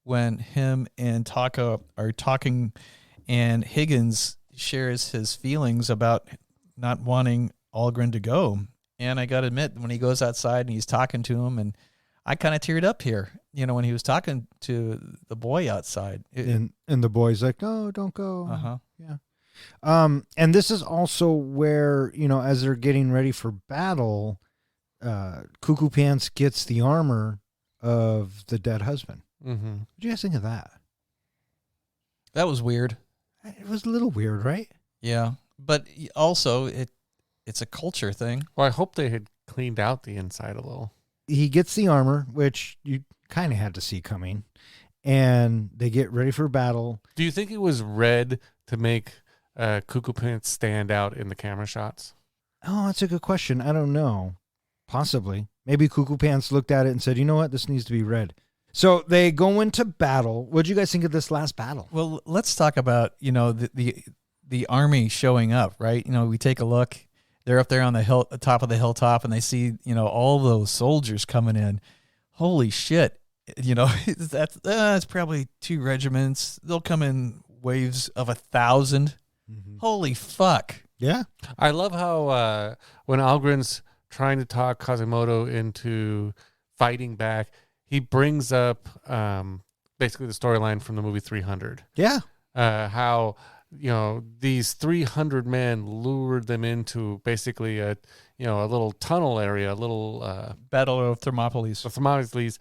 [SPEAKER 5] when him and Taka are talking, and Higgins shares his feelings about not wanting Algren to go. And I got to admit, when he goes outside and he's talking to him, and I kind of teared up here, when he was talking to the boy outside.
[SPEAKER 2] And the boy's like, no, don't go.
[SPEAKER 5] Uh-huh.
[SPEAKER 2] Yeah. And this is also where, as they're getting ready for battle, Cuckoo Pants gets the armor of the dead husband.
[SPEAKER 1] Mm-hmm.
[SPEAKER 2] What do you guys think of that?
[SPEAKER 5] That was weird.
[SPEAKER 2] It was a little weird, right?
[SPEAKER 5] Yeah. But also, it's a culture thing.
[SPEAKER 1] Well, I hope they had cleaned out the inside a little.
[SPEAKER 2] He gets the armor, which you kind of had to see coming, and they get ready for battle.
[SPEAKER 1] Do you think it was red to make Cuckoo Pants stand out in the camera shots?
[SPEAKER 2] Oh, that's a good question. I don't know. Possibly. Maybe Cuckoo Pants looked at it and said, you know what? This needs to be red. So they go into battle. What do you guys think of this last battle?
[SPEAKER 5] Well, let's talk about, the army showing up, right? We take a look. They're up there on the top of the hilltop, and they see, all those soldiers coming in. Holy shit. That's probably 2 regiments. They'll come in waves of 1,000.
[SPEAKER 2] Mm-hmm.
[SPEAKER 5] Holy fuck.
[SPEAKER 2] Yeah.
[SPEAKER 1] I love how when Algren's trying to talk Quasimodo into fighting back, he brings up basically the storyline from the movie 300.
[SPEAKER 2] Yeah.
[SPEAKER 1] How, these 300 men lured them into basically a little tunnel area, a little
[SPEAKER 5] Battle of Thermopylae.
[SPEAKER 1] Thermopylae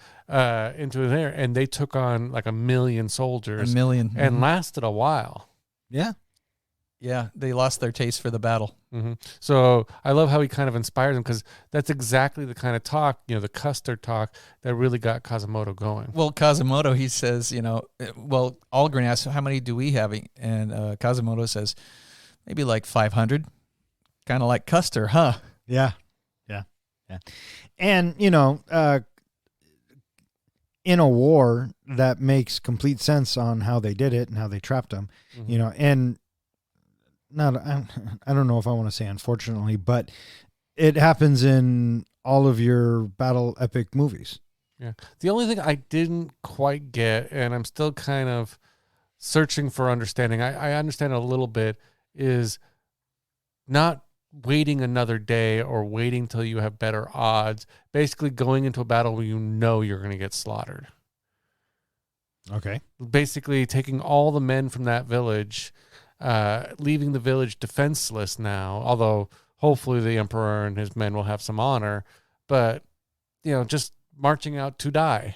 [SPEAKER 1] into there, and they took on like 1 million soldiers.
[SPEAKER 5] 1 million.
[SPEAKER 1] And lasted a while.
[SPEAKER 2] Yeah.
[SPEAKER 5] Yeah, they lost their taste for the battle.
[SPEAKER 1] Mm-hmm. So I love how he kind of inspires them, because that's exactly the kind of talk, the custard talk that really got Quasimodo going.
[SPEAKER 5] Well, Quasimodo, he says, Algren asks, how many do we have? And Quasimodo says, maybe like 500. Kind of like Custer, huh?
[SPEAKER 2] Yeah. Yeah. Yeah. And, in a war, that makes complete sense on how they did it and how they trapped them,
[SPEAKER 1] Mm-hmm.
[SPEAKER 2] and I don't know if I want to say unfortunately, but it happens in all of your battle epic movies.
[SPEAKER 1] Yeah. The only thing I didn't quite get, and I'm still kind of searching for understanding, I understand a little bit, is not waiting another day or waiting till you have better odds, basically going into a battle where you're going to get slaughtered.
[SPEAKER 2] Okay.
[SPEAKER 1] Basically taking all the men from that village, leaving the village defenseless now, although hopefully the emperor and his men will have some honor, but, just marching out to die.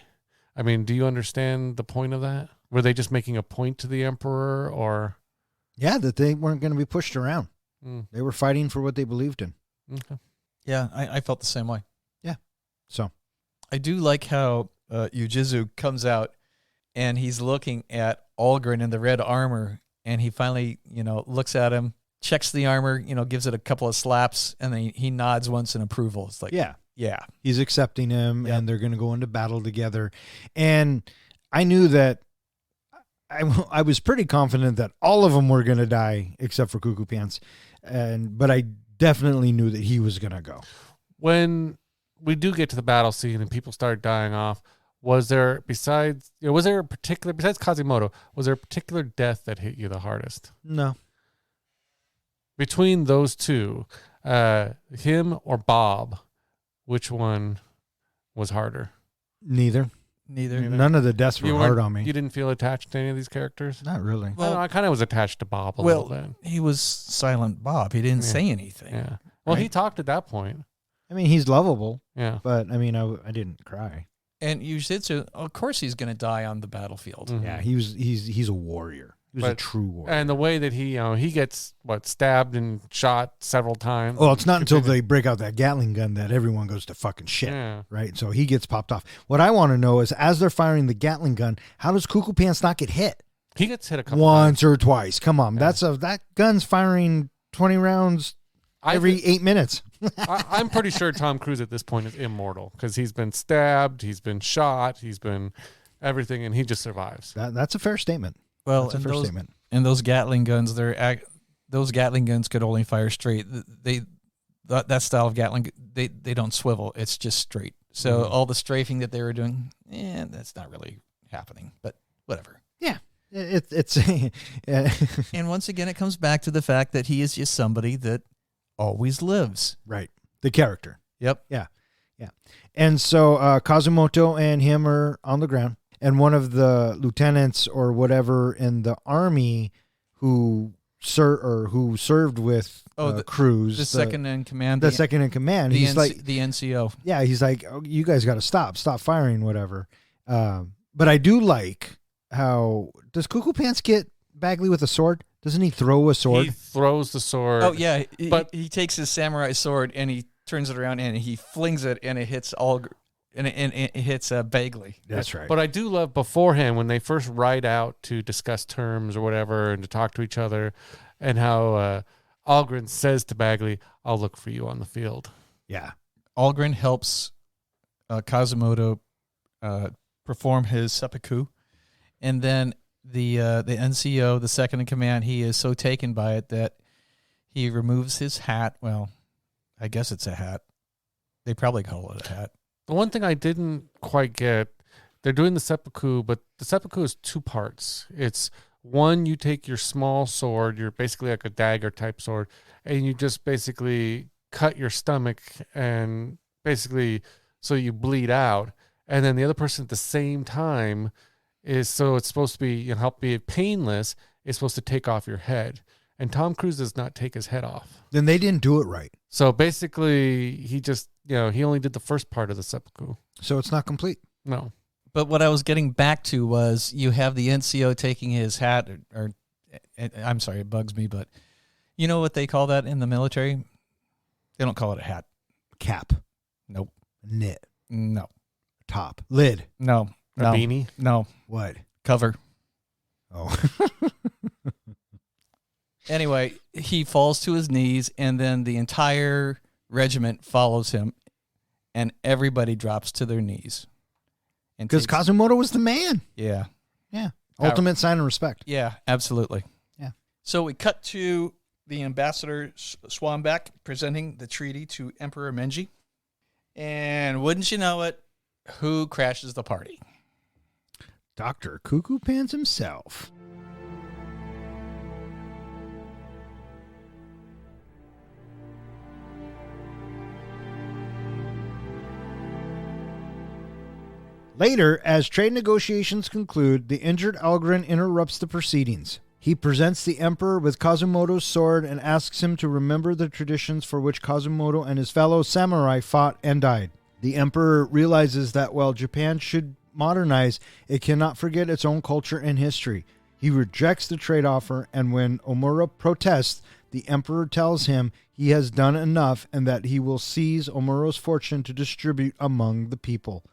[SPEAKER 1] I mean, do you understand the point of that? Were they just making a point to the emperor, or?
[SPEAKER 2] Yeah, that they weren't going to be pushed around. They were fighting for what they believed in.
[SPEAKER 1] Okay.
[SPEAKER 5] Yeah, I felt the same way.
[SPEAKER 2] Yeah. So
[SPEAKER 5] I do like how Yujizu comes out and he's looking at Algren in the red armor, and he finally, looks at him, checks the armor, gives it a couple of slaps, and then he nods once in approval. It's like, yeah.
[SPEAKER 2] He's accepting him,
[SPEAKER 5] Yep.
[SPEAKER 2] and they're going to go into battle together. And I knew that I was pretty confident that all of them were going to die except for Cuckoo Pants. But I definitely knew that he was going to go.
[SPEAKER 1] When we do get to the battle scene and people start dying off, was there, besides Quasimodo, was there a particular death that hit you the hardest?
[SPEAKER 2] No.
[SPEAKER 1] Between those two, him or Bob, which one was harder?
[SPEAKER 2] Neither.
[SPEAKER 5] Neither.
[SPEAKER 2] None of the deaths were hard on me.
[SPEAKER 1] You didn't feel attached to any of these characters?
[SPEAKER 2] Not really.
[SPEAKER 1] Well, I kind of was attached to Bob a little bit.
[SPEAKER 5] He was Silent Bob. He didn't say anything.
[SPEAKER 1] Yeah. Well,
[SPEAKER 5] Right.
[SPEAKER 1] he talked at that point.
[SPEAKER 2] I mean, he's lovable,
[SPEAKER 1] Yeah.
[SPEAKER 2] but I mean, I didn't cry.
[SPEAKER 5] And Yujizu, of course he's going to die on the battlefield.
[SPEAKER 1] Mhm.
[SPEAKER 2] Yeah, he's a warrior. He was a true warrior.
[SPEAKER 1] And the way that he gets stabbed and shot several times.
[SPEAKER 2] Well, it's not until they break out that Gatling gun that everyone goes to fucking shit,
[SPEAKER 1] Yeah.
[SPEAKER 2] right? So he gets popped off. What I want to know is, as they're firing the Gatling gun, how does Cuckoo Pants not get hit?
[SPEAKER 1] He gets hit a couple
[SPEAKER 2] Once
[SPEAKER 1] times.
[SPEAKER 2] or twice. Come on, that gun's firing 20 rounds every 8 minutes.
[SPEAKER 1] I'm pretty sure Tom Cruise at this point is immortal because he's been stabbed, he's been shot, he's been everything, and he just survives.
[SPEAKER 2] That's a fair statement.
[SPEAKER 5] Well,
[SPEAKER 2] That's a fair statement.
[SPEAKER 5] And those Gatling guns, those Gatling guns could only fire straight. That style of Gatling, they don't swivel. It's just straight. So all the strafing that they were doing, that's not really happening. But whatever.
[SPEAKER 2] Yeah, it's.
[SPEAKER 5] And once again, it comes back to the fact that he is just somebody that always lives.
[SPEAKER 2] Right. The character.
[SPEAKER 5] Yep.
[SPEAKER 2] Yeah. And so Kazumoto and him are on the ground, and one of the lieutenants or whatever in the army who served with Cruz,
[SPEAKER 5] the second in command,
[SPEAKER 2] the second in command.
[SPEAKER 5] the
[SPEAKER 2] He's like,
[SPEAKER 5] the NCO.
[SPEAKER 2] yeah, he's like, oh, you guys got to stop firing, whatever. But I do like how does Cuckoo Pants get Bagley with a sword? Doesn't he throw a sword?
[SPEAKER 1] He throws the sword.
[SPEAKER 5] Oh yeah,
[SPEAKER 1] but
[SPEAKER 5] he takes his samurai sword and he turns it around and he flings it and it hits it hits Bagley.
[SPEAKER 2] That's right.
[SPEAKER 1] But I do love beforehand when they first ride out to discuss terms or whatever and to talk to each other, and how Algren says to Bagley, "I'll look for you on the field."
[SPEAKER 2] Yeah.
[SPEAKER 5] Algren helps Kazumoto perform his seppuku, and then the NCO, the second in command, he is so taken by it that he removes his hat. Well, I guess it's a hat. They probably call it a hat.
[SPEAKER 1] The one thing I didn't quite get, they're doing the seppuku, but the seppuku is two parts. It's one, you take your small sword, you're basically like a dagger type sword, and you just basically cut your stomach and basically so you bleed out. And then the other person at the same time is, so it's supposed to be, help be painless, it's supposed to take off your head. And Tom Cruise does not take his head off.
[SPEAKER 2] Then they didn't do it right.
[SPEAKER 1] So basically, he just, he only did the first part of the seppuku.
[SPEAKER 2] So it's not complete.
[SPEAKER 1] No.
[SPEAKER 5] But what I was getting back to was you have the NCO taking his hat, or I'm sorry, it bugs me, but you know what they call that in the military? They don't call it a hat.
[SPEAKER 2] Cap.
[SPEAKER 5] Nope.
[SPEAKER 2] Knit.
[SPEAKER 5] No.
[SPEAKER 2] Top. Lid.
[SPEAKER 5] No.
[SPEAKER 1] A
[SPEAKER 5] No.
[SPEAKER 1] beanie?
[SPEAKER 5] No.
[SPEAKER 2] What?
[SPEAKER 5] Cover.
[SPEAKER 2] Oh.
[SPEAKER 5] Anyway, he falls to his knees, and then the entire regiment follows him, and everybody drops to their knees.
[SPEAKER 2] Because Kazumoto was the man.
[SPEAKER 5] Yeah.
[SPEAKER 2] Yeah. Ultimate sign of respect.
[SPEAKER 5] Yeah, absolutely.
[SPEAKER 2] Yeah.
[SPEAKER 5] So we cut to the ambassador Swanbeck presenting the treaty to Emperor Menji. And wouldn't you know it, who crashes the party?
[SPEAKER 2] Dr. Cuckoo Pants himself. Later, as trade negotiations conclude, the injured Algren interrupts the proceedings. He presents the Emperor with Kazumoto's sword and asks him to remember the traditions for which Kazumoto and his fellow samurai fought and died. The Emperor realizes that while Japan should modernize, it cannot forget its own culture and history. He rejects the trade offer, and when Omura protests, the Emperor tells him he has done enough and that he will seize Omura's fortune to distribute among the people.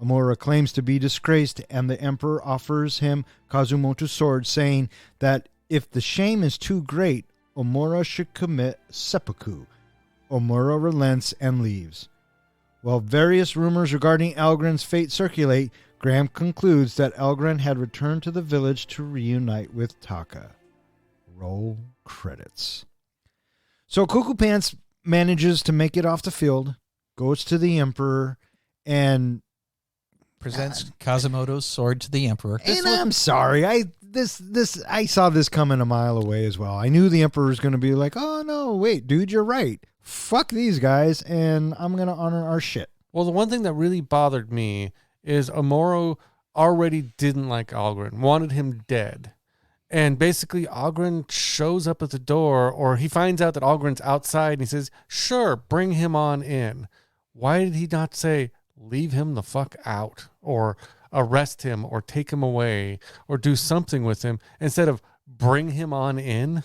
[SPEAKER 2] Omura claims to be disgraced, and the Emperor offers him Kazumoto's sword, saying that if the shame is too great, Omura should commit seppuku. Omura relents and leaves. While various rumors regarding Algren's fate circulate, Graham concludes that Algren had returned to the village to reunite with Taka. Roll credits. So Cuckoo Pants manages to make it off the field, goes to the Emperor, and
[SPEAKER 5] Presents Kazumoto's sword to the Emperor.
[SPEAKER 2] I'm sorry, I saw this coming a mile away as well. I knew the Emperor was going to be like, "Oh no, wait, dude, you're right. Fuck these guys, and I'm going to honor our shit."
[SPEAKER 1] Well, the one thing that really bothered me is Omura already didn't like Algren, wanted him dead. And basically, Algren shows up at the door, or he finds out that Algren's outside, and he says, "Sure, bring him on in." Why did he not say, "Leave him the fuck out," or arrest him, or take him away, or do something with him, instead of bring him on in.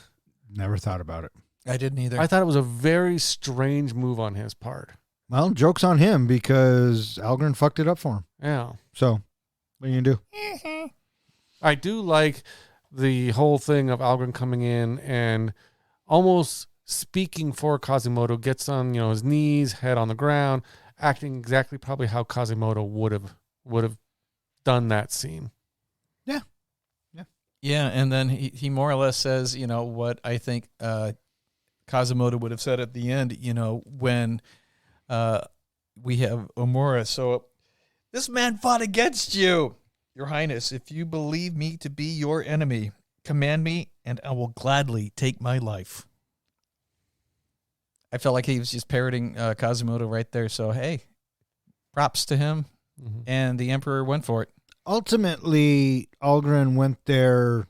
[SPEAKER 2] Never thought about it.
[SPEAKER 5] I didn't either.
[SPEAKER 1] I thought it was a very strange move on his part.
[SPEAKER 2] Well, joke's on him because Algren fucked it up for him.
[SPEAKER 1] Yeah.
[SPEAKER 2] So, what are you going to do?
[SPEAKER 1] I do like the whole thing of Algren coming in and almost speaking for Quasimodo, gets on, his knees, head on the ground, acting exactly probably how Quasimodo would have done that scene.
[SPEAKER 5] Yeah, and then he more or less says, what I think Quasimodo would have said at the end, when we have Omura. So, this man fought against you, Your Highness. If you believe me to be your enemy, command me, and I will gladly take my life. I felt like he was just parroting Quasimodo right there. So, hey, props to him.
[SPEAKER 1] Mm-hmm.
[SPEAKER 5] And the Emperor went for it.
[SPEAKER 2] Ultimately, Algren went there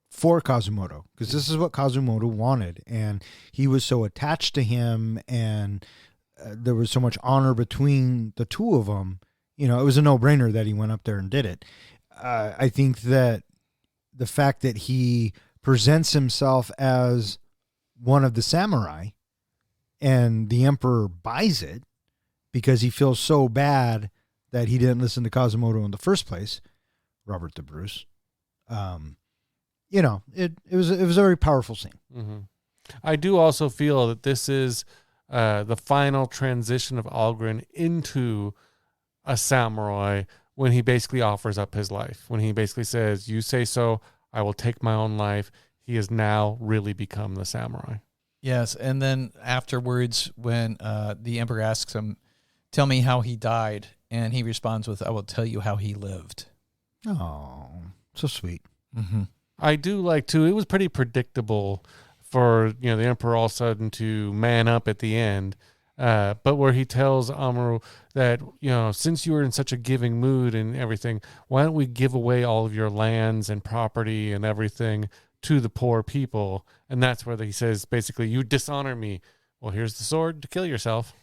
[SPEAKER 2] for Quasimodo because this is what Quasimodo wanted. And he was so attached to him, and there was so much honor between the two of them. It was a no-brainer that he went up there and did it. I think that the fact that he presents himself as one of the samurai and the Emperor buys it because he feels so bad that he didn't listen to Quasimodo in the first place, Robert the Bruce. It was a very powerful scene.
[SPEAKER 1] Mm-hmm. I do also feel that this is the final transition of Algren into a samurai when he basically offers up his life. When he basically says, "You say so, I will take my own life." He has now really become the samurai.
[SPEAKER 5] Yes, and then afterwards, when the Emperor asks him, "Tell me how he died," and he responds with, "I will tell you how he lived."
[SPEAKER 2] Oh, so sweet.
[SPEAKER 5] Mm-hmm.
[SPEAKER 1] I do like, too, it was pretty predictable for, the Emperor all of a sudden to man up at the end. But where he tells Amuro that, since you were in such a giving mood and everything, why don't we give away all of your lands and property and everything to the poor people? And that's where he says, basically, you dishonor me. Well, here's the sword to kill yourself.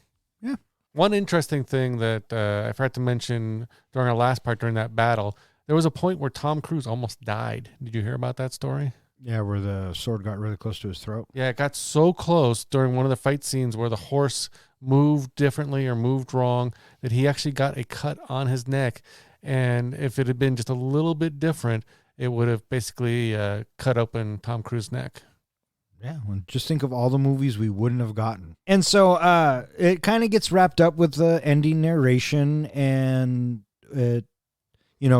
[SPEAKER 2] Yeah.
[SPEAKER 1] One interesting thing that I forgot to mention during our last part, during that battle, there was a point where Tom Cruise almost died. Did you hear about that story?
[SPEAKER 2] Yeah, where the sword got really close to his throat.
[SPEAKER 1] Yeah, it got so close during one of the fight scenes where the horse moved differently or moved wrong that he actually got a cut on his neck. And if it had been just a little bit different, it would have basically cut open Tom Cruise's neck.
[SPEAKER 2] Yeah, well, just think of all the movies we wouldn't have gotten. And so it kind of gets wrapped up with the ending narration, and it,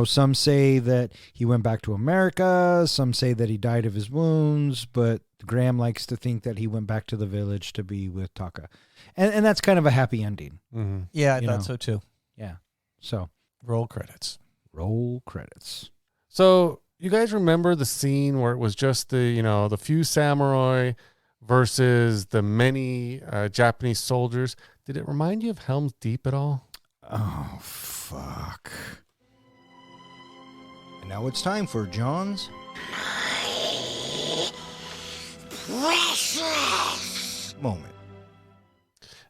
[SPEAKER 2] some say that he went back to America, some say that he died of his wounds, but Graham likes to think that he went back to the village to be with Taka. And that's kind of a happy ending.
[SPEAKER 1] Mm-hmm.
[SPEAKER 5] Yeah, I thought so too.
[SPEAKER 2] Yeah. So,
[SPEAKER 5] Roll credits.
[SPEAKER 2] roll credits.
[SPEAKER 1] So you guys remember the scene where it was just the few samurai versus the many Japanese soldiers? Did it remind you of Helm's Deep at all?
[SPEAKER 2] Oh, fuck. And now it's time for John's precious moment.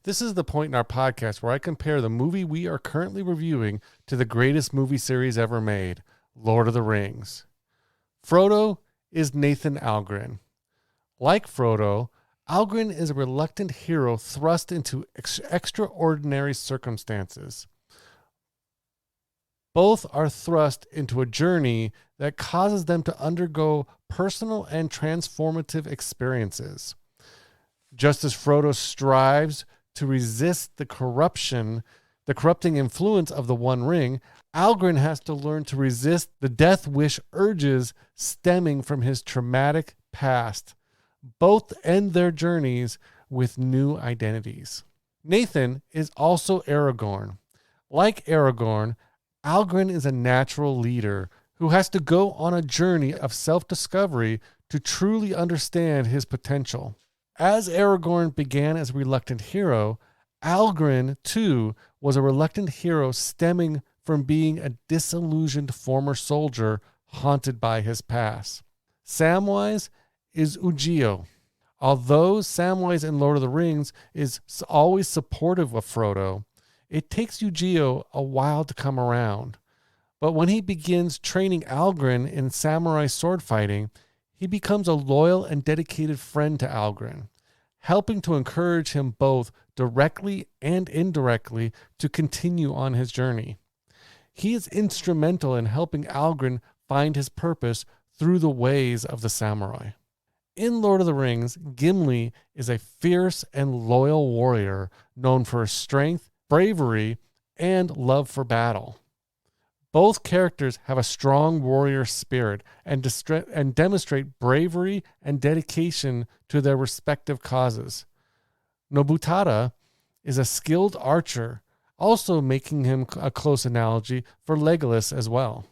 [SPEAKER 1] This is the point in our podcast where I compare the movie we are currently reviewing to the greatest movie series ever made, Lord of the Rings. Frodo is Nathan Algren. Like Frodo, Algren is a reluctant hero thrust into extraordinary circumstances. Both are thrust into a journey that causes them to undergo personal and transformative experiences. Just as Frodo strives to resist the corrupting influence of the One Ring, Algren has to learn to resist the death wish urges stemming from his traumatic past. Both end their journeys with new identities. Nathan is also Aragorn. Like Aragorn, Algren is a natural leader who has to go on a journey of self-discovery to truly understand his potential. As Aragorn began as a reluctant hero, Algren, too, was a reluctant hero stemming from being a disillusioned former soldier haunted by his past. Samwise is Ugio. Although Samwise in Lord of the Rings is always supportive of Frodo, it takes Ugio a while to come around. But when he begins training Algren in samurai sword fighting, he becomes a loyal and dedicated friend to Algren, helping to encourage him both directly and indirectly to continue on his journey. He is instrumental in helping Algren find his purpose through the ways of the samurai. In Lord of the Rings, Gimli is a fierce and loyal warrior known for his strength, bravery, and love for battle. Both characters have a strong warrior spirit and demonstrate bravery and dedication to their respective causes. Nobutada is a skilled archer, also making him a close analogy for Legolas as well.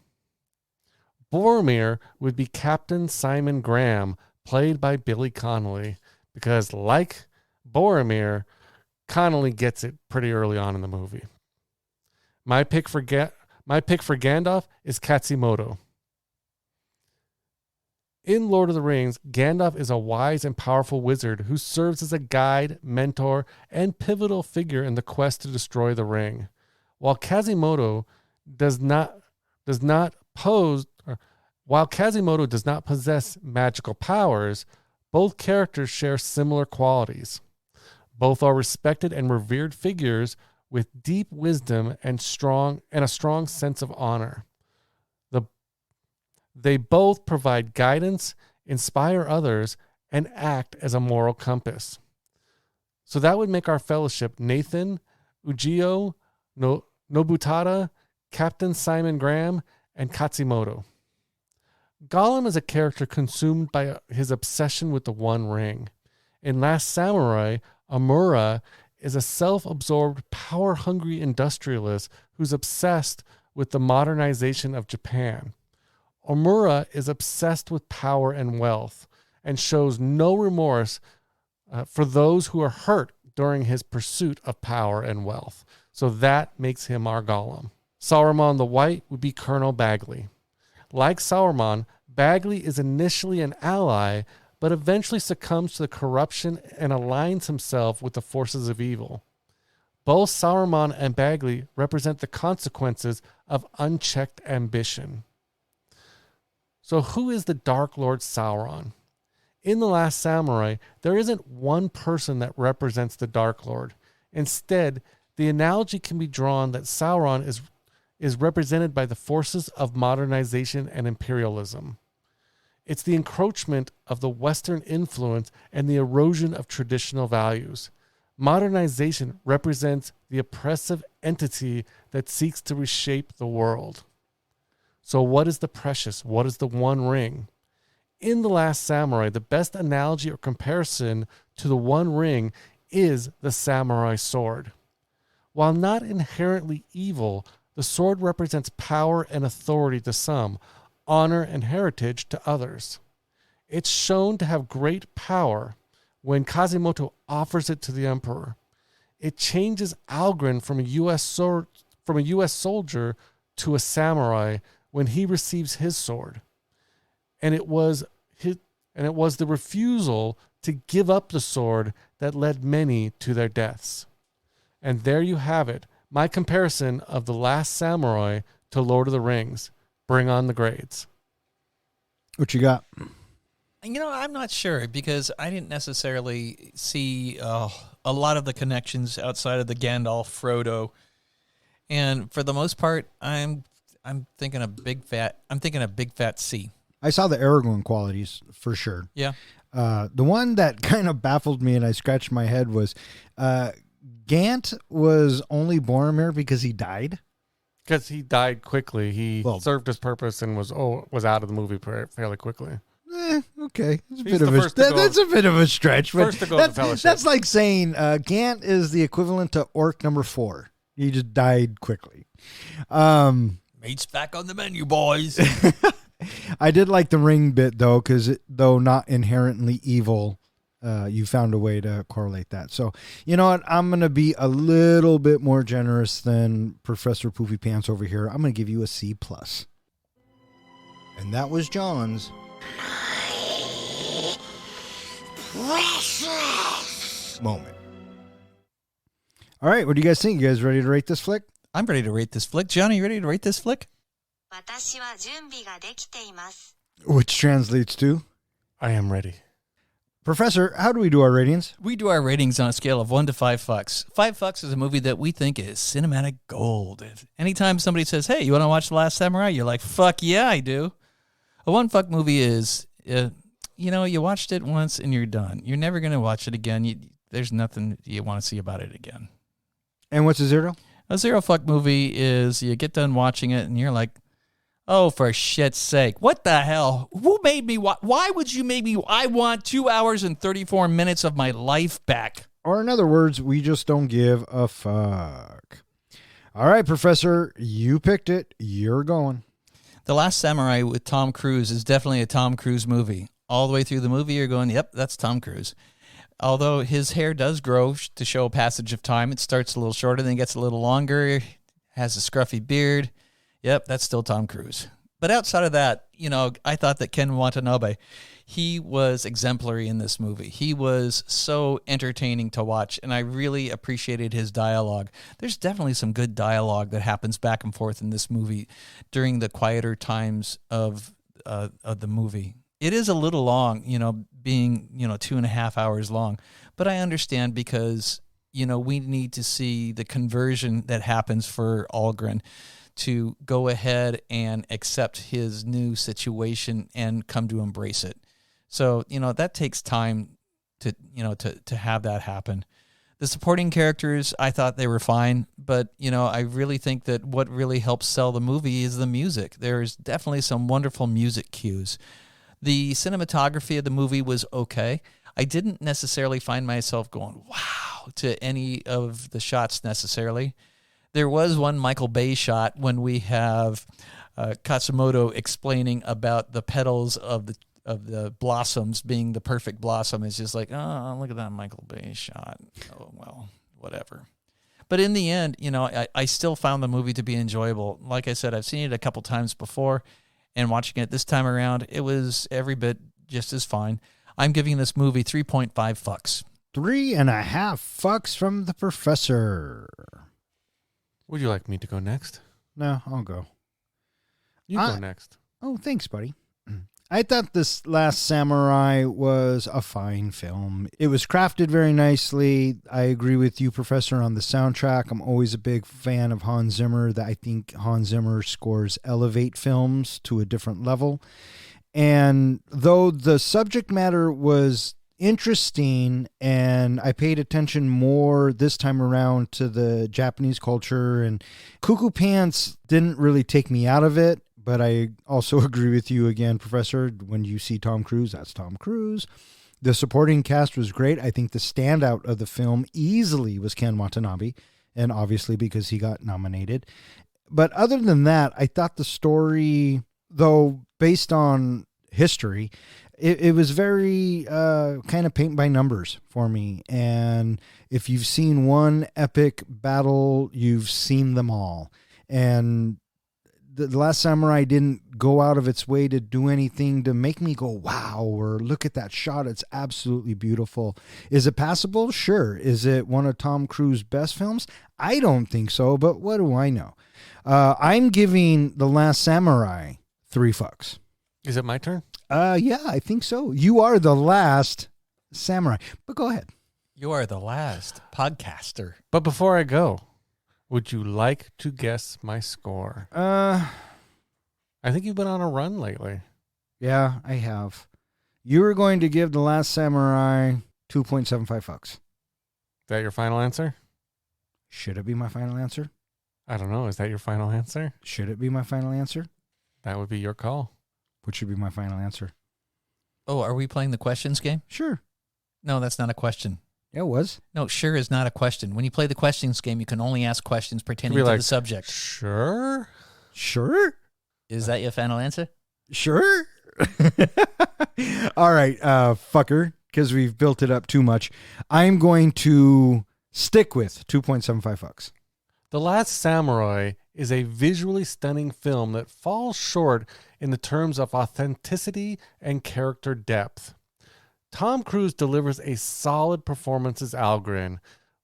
[SPEAKER 1] Boromir would be Captain Simon Graham, played by Billy Connolly, because like Boromir, Connolly gets it pretty early on in the movie. My pick for Gandalf is Katsumoto. In Lord of the Rings, Gandalf is a wise and powerful wizard who serves as a guide, mentor, and pivotal figure in the quest to destroy the ring. While Quasimodo does not possess magical powers, both characters share similar qualities. Both are respected and revered figures with deep wisdom and a strong sense of honor. They both provide guidance, inspire others, and act as a moral compass. So that would make our fellowship Nathan, Ujio, Nobutada, Captain Simon Graham, and Katsumoto. Gollum is a character consumed by his obsession with the One Ring. In Last Samurai, Amura is a self-absorbed, power-hungry industrialist who's obsessed with the modernization of Japan. Omura is obsessed with power and wealth and shows no remorse for those who are hurt during his pursuit of power and wealth. So that makes him our Gollum. Saruman the White would be Colonel Bagley. Like Saruman, Bagley is initially an ally, but eventually succumbs to the corruption and aligns himself with the forces of evil. Both Saruman and Bagley represent the consequences of unchecked ambition. So who is the Dark Lord Sauron? In The Last Samurai, there isn't one person that represents the Dark Lord. Instead, the analogy can be drawn that Sauron is represented by the forces of modernization and imperialism. It's the encroachment of the Western influence and the erosion of traditional values. Modernization represents the oppressive entity that seeks to reshape the world. So what is the precious? What is the One Ring? In The Last Samurai, the best analogy or comparison to the One Ring is the samurai sword. While not inherently evil, the sword represents power and authority to some, honor and heritage to others. It's shown to have great power when Quasimodo offers it to the emperor. It changes Algren from a U.S. soldier to a samurai when he receives his sword. And it was the refusal to give up the sword that led many to their deaths. And there you have it, my comparison of The Last Samurai to Lord of the Rings. Bring on the grades.
[SPEAKER 2] What you got?
[SPEAKER 5] I'm not sure because I didn't necessarily see a lot of the connections outside of the Gandalf, Frodo, and for the most part, I'm thinking a big fat C.
[SPEAKER 2] I saw the Aragorn qualities for sure.
[SPEAKER 5] Yeah.
[SPEAKER 2] The one that kind of baffled me and I scratched my head was Gant was only Boromir because he died.
[SPEAKER 1] Because he died quickly. He served his purpose and was out of the movie fairly quickly.
[SPEAKER 2] Okay. That's a bit of a stretch. But
[SPEAKER 1] First to go to Fellowship.
[SPEAKER 2] That's like saying Gant is the equivalent to Orc number 4. He just died quickly.
[SPEAKER 5] Meat's back on the menu, boys.
[SPEAKER 2] I did like the ring bit, though, because though not inherently evil, you found a way to correlate that. So, you know what? I'm going to be a little bit more generous than Professor Poofy Pants over here. I'm going to give you a C+. And that was John's precious moment. All right, what do you guys think? You guys ready to rate this flick?
[SPEAKER 5] I'm ready to rate this flick. Johnny, you ready to rate this flick?
[SPEAKER 2] Which translates to?
[SPEAKER 1] I am ready.
[SPEAKER 2] Professor, how do we do our ratings?
[SPEAKER 5] We do our ratings on a scale of 1 to 5 fucks. 5 fucks is a movie that we think is cinematic gold. Anytime somebody says, hey, you want to watch The Last Samurai? You're like, fuck yeah, I do. A 1 fuck movie is, you watched it once and you're done. You're never going to watch it again. There's nothing you want to see about it again.
[SPEAKER 2] And what's a 0?
[SPEAKER 5] A 0 fuck movie is you get done watching it and you're like, oh, for shit's sake. What the hell? Who made me? Why would you make me? I want 2 hours and 34 minutes of my life back.
[SPEAKER 2] Or in other words, we just don't give a fuck. All right, Professor, you picked it. You're going.
[SPEAKER 5] The Last Samurai with Tom Cruise is definitely a Tom Cruise movie. All the way through the movie, you're going, yep, that's Tom Cruise. Although his hair does grow to show a passage of time. It starts a little shorter, then gets a little longer, has a scruffy beard. Yep, that's still Tom Cruise. But outside of that, I thought that Ken Watanabe, he was exemplary in this movie. He was so entertaining to watch, and I really appreciated his dialogue. There's definitely some good dialogue that happens back and forth in this movie during the quieter times of the movie. It is a little long, being 2.5 hours long, but I understand because, we need to see the conversion that happens for Algren to go ahead and accept his new situation and come to embrace it. So, that takes time to have that happen. The supporting characters, I thought they were fine, but, I really think that what really helps sell the movie is the music. There's definitely some wonderful music cues. The cinematography of the movie was okay. I didn't necessarily find myself going, wow, to any of the shots necessarily. There was one Michael Bay shot when we have Katsumoto explaining about the petals of the blossoms being the perfect blossom. It's just like, oh, look at that Michael Bay shot. Oh, well, whatever. But in the end, I still found the movie to be enjoyable. Like I said, I've seen it a couple times before, and watching it this time around, it was every bit just as fine. I'm giving this movie 3.5 fucks.
[SPEAKER 2] 3.5 fucks from the Professor.
[SPEAKER 1] Would you like me to go next?
[SPEAKER 2] No, I'll go.
[SPEAKER 1] You go next.
[SPEAKER 2] Oh, thanks, buddy. I thought this Last Samurai was a fine film. It was crafted very nicely. I agree with you, Professor, on the soundtrack. I'm always a big fan of Hans Zimmer. I think Hans Zimmer scores elevate films to a different level. And though the subject matter was interesting, and I paid attention more this time around to the Japanese culture, and Cuckoo Pants didn't really take me out of it, but I also agree with you again, Professor. When you see Tom Cruise, that's Tom Cruise. The supporting cast was great. I think the standout of the film easily was Ken Watanabe, and obviously because he got nominated. But other than that, I thought the story, though based on history, it was very kind of paint by numbers for me. And if you've seen one epic battle, you've seen them all. And the Last Samurai didn't go out of its way to do anything to make me go, wow, or look at that shot. It's absolutely beautiful. Is it passable? Sure. Is it one of Tom Cruise's best films? I don't think so, but what do I know? I'm giving The Last Samurai 3 fucks.
[SPEAKER 1] Is it my turn?
[SPEAKER 2] Yeah, I think so. You are the last samurai, but go ahead.
[SPEAKER 5] You are the last podcaster.
[SPEAKER 1] But before I go, would you like to guess my score? I think you've been on a run lately.
[SPEAKER 2] Yeah, I have. You were going to give The Last Samurai 2.75 fucks.
[SPEAKER 1] Is that your final answer?
[SPEAKER 2] Should it be my final answer?
[SPEAKER 1] I don't know. Is that your final answer?
[SPEAKER 2] Should it be my final answer?
[SPEAKER 1] That would be your call.
[SPEAKER 2] What should be my final answer?
[SPEAKER 5] Oh, are we playing the questions game?
[SPEAKER 2] Sure.
[SPEAKER 5] No, that's not a question.
[SPEAKER 2] Yeah, it was.
[SPEAKER 5] No, sure is not a question. When you play the questions game, you can only ask questions pertaining to
[SPEAKER 1] like,
[SPEAKER 5] the subject.
[SPEAKER 1] Sure?
[SPEAKER 2] Sure?
[SPEAKER 5] Is that your final answer?
[SPEAKER 2] Sure. All right, fucker, because we've built it up too much. I'm going to stick with 2.75 fucks.
[SPEAKER 1] The Last Samurai is a visually stunning film that falls short in the terms of authenticity and character depth. Tom Cruise delivers a solid performance as Algren,